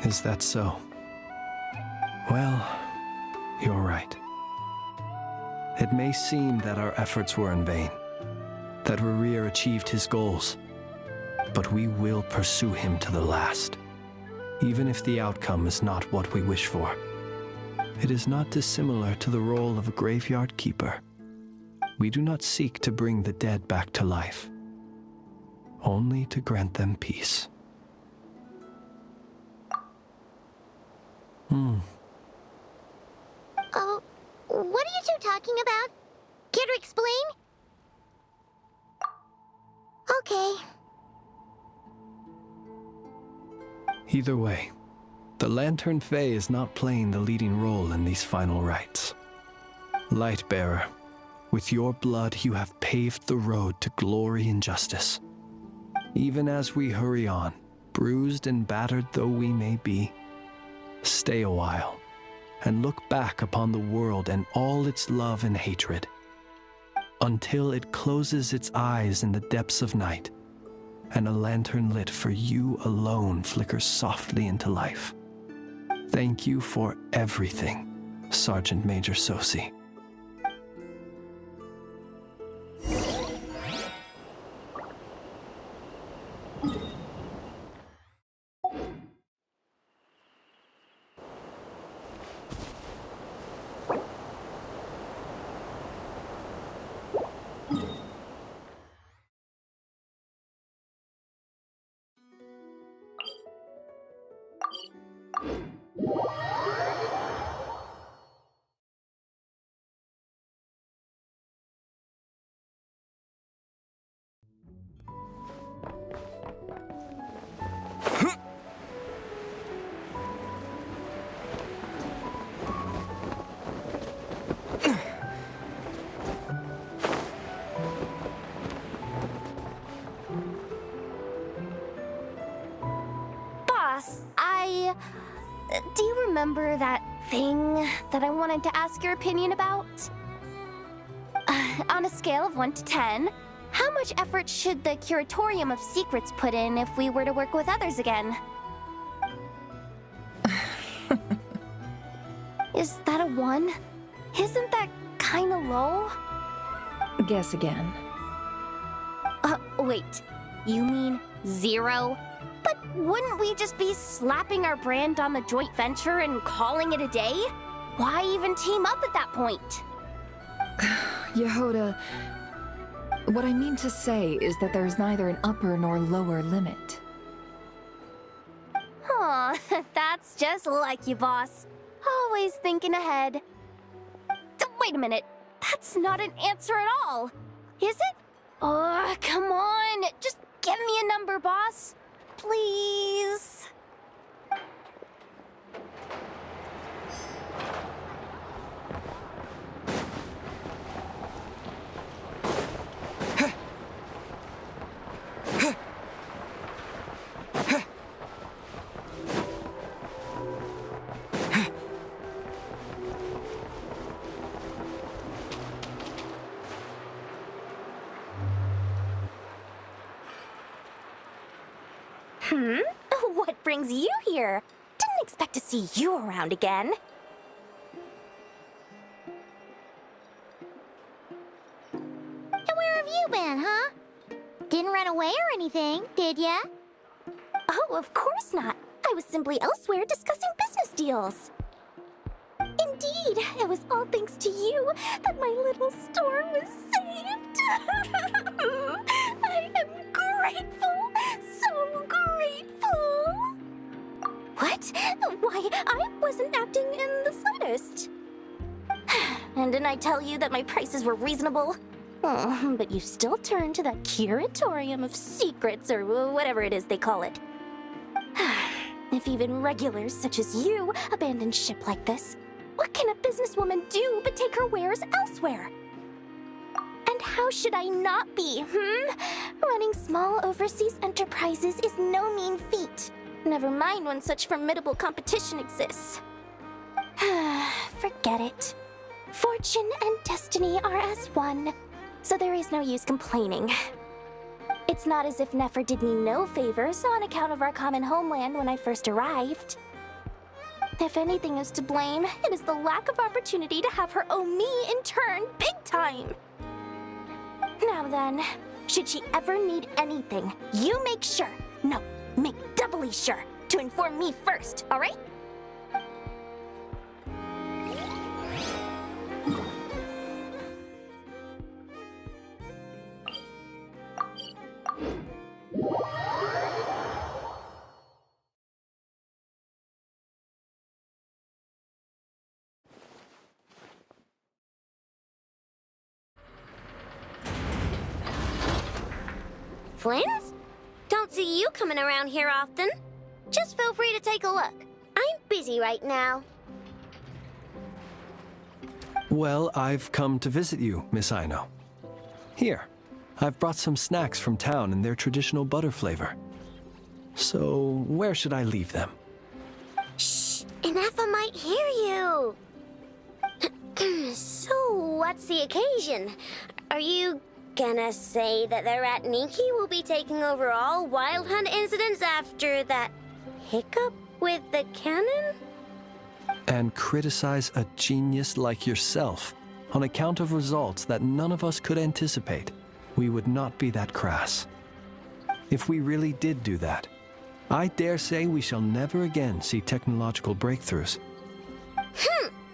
Is that so? Well, you're right. It may seem that our efforts were in vain, that Rerir achieved his goals, but we will pursue him to the last, even if the outcome is not what we wish for. It is not dissimilar to the role of a graveyard keeper. We do not seek to bring the dead back to life, only to grant them peace. Oh, what are you two talking about? Care to explain? Okay. Either way, the Lantern Fae is not playing the leading role in these final rites. Lightbearer, with your blood you have paved the road to glory and justice. Even as we hurry on, bruised and battered though we may be, stay a while and look back upon the world and all its love and hatred, until it closes its eyes in the depths of night, and a lantern lit for you alone flickers softly into life. Thank you for everything, Sergeant Major Sosi. Do you remember that thing that I wanted to ask your opinion about? On a scale of 1 to 10, how much effort should the Curatorium of Secrets put in if we were to work with others again? Is that a 1? Isn't that kinda low? Guess again. Wait. You mean 0? But wouldn't we just be slapping our brand on the joint venture and calling it a day? Why even team up at that point? Yehoda, what I mean to say is that there's neither an upper nor lower limit. Aw, that's just like you, boss. Always thinking ahead. Wait a minute. That's not an answer at all. Is it? Oh, come on. Just give me a number, boss. Please. What brings you here? Didn't expect to see you around again. And where have you been, huh? Didn't run away or anything, did ya? Oh, of course not. I was simply elsewhere discussing business deals. Indeed, it was all thanks to you that my little store was saved. I am grateful, so grateful. What? Why, I wasn't acting in the slightest. And didn't I tell you that my prices were reasonable? Oh, but you still turn to that Curatorium of Secrets, or whatever it is they call it. If even regulars such as you abandon ship like this, what can a businesswoman do but take her wares elsewhere? And how should I not be, Running small overseas enterprises is no mean feat. Never mind when such formidable competition exists. Forget it. Fortune and destiny are as one, so there is no use complaining. It's not as if Nefer did me no favors on account of our common homeland when I first arrived. If anything is to blame, it is the lack of opportunity to have her owe me in turn big time. Now then, should she ever need anything, you make sure, no, make doubly sure, to inform me first, all right? Flins? Don't see you coming around here often. Just feel free to take a look. I'm busy right now. Well, I've come to visit you, Miss Aino. Here, I've brought some snacks from town in their traditional butter flavor. So, where should I leave them? Shh! Inafa might hear you! So, what's the occasion? Are you gonna say that the Rat Niki will be taking over all Wild Hunt incidents after that hiccup with the cannon? and criticize a genius like yourself on account of results that none of us could anticipate, we would not be that crass. If we really did do that, I dare say we shall never again see technological breakthroughs.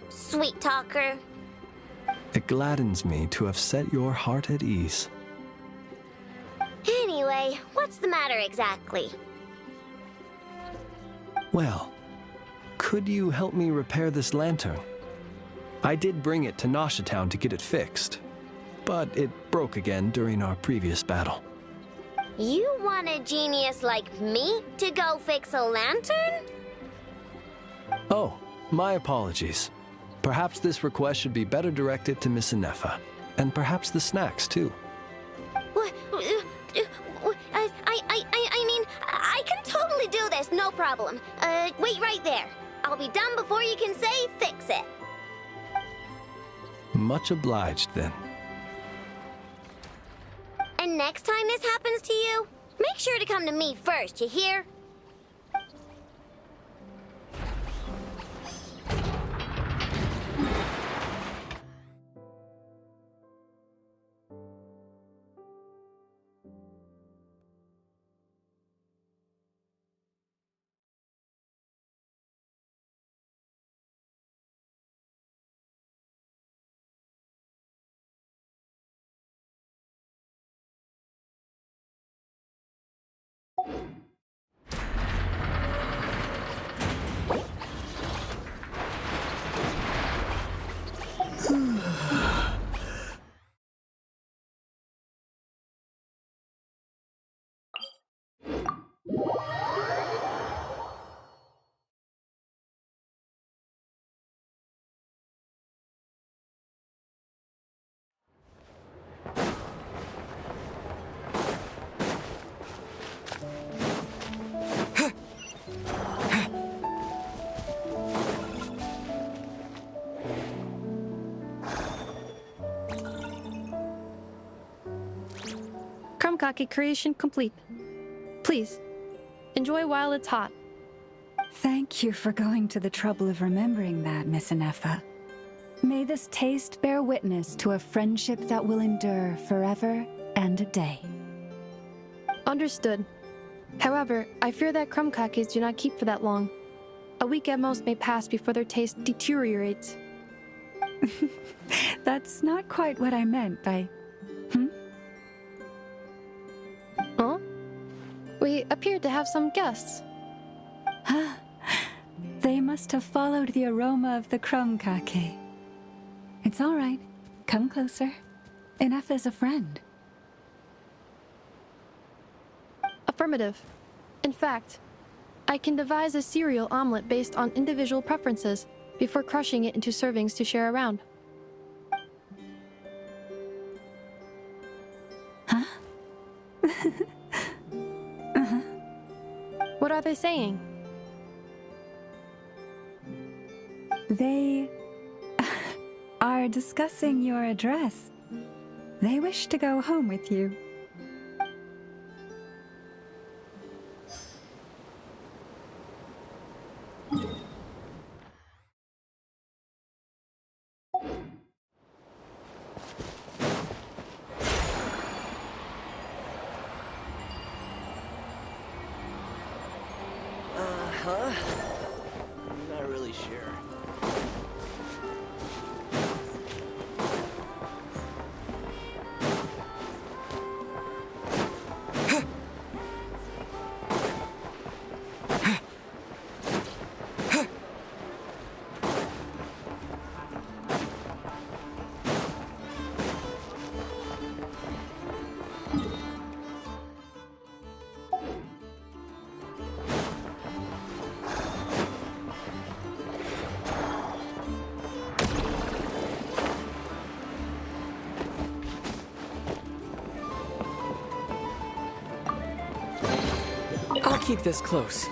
Sweet talker. It gladdens me to have set your heart at ease. Anyway, what's the matter exactly? Well, could you help me repair this lantern? I did bring it to Nashatown to get it fixed, but it broke again during our previous battle. You want a genius like me to go fix a lantern? Oh, my apologies. Perhaps this request should be better directed to Miss Inefa, and perhaps the snacks too. What? I mean, I can totally do this, no problem. Wait right there. I'll be done before you can say fix it. Much obliged, then. And next time this happens to you, make sure to come to me first, you hear? Krumkake creation complete. Please, enjoy while it's hot. Thank you for going to the trouble of remembering that, Miss Inefa. May this taste bear witness to a friendship that will endure forever and a day. Understood. However, I fear that krumkakes do not keep for that long. A week at most may pass before their taste deteriorates. That's not quite what I meant by... Huh? We appear to have some guests. They must have followed the aroma of the krumkake. It's all right. Come closer. Enough is a friend. Affirmative. In fact, I can devise a cereal omelet based on individual preferences before crushing it into servings to share around. Huh? What are they saying? They are discussing your address. They wish to go home with you. Huh? I'm not really sure. I'll keep this close.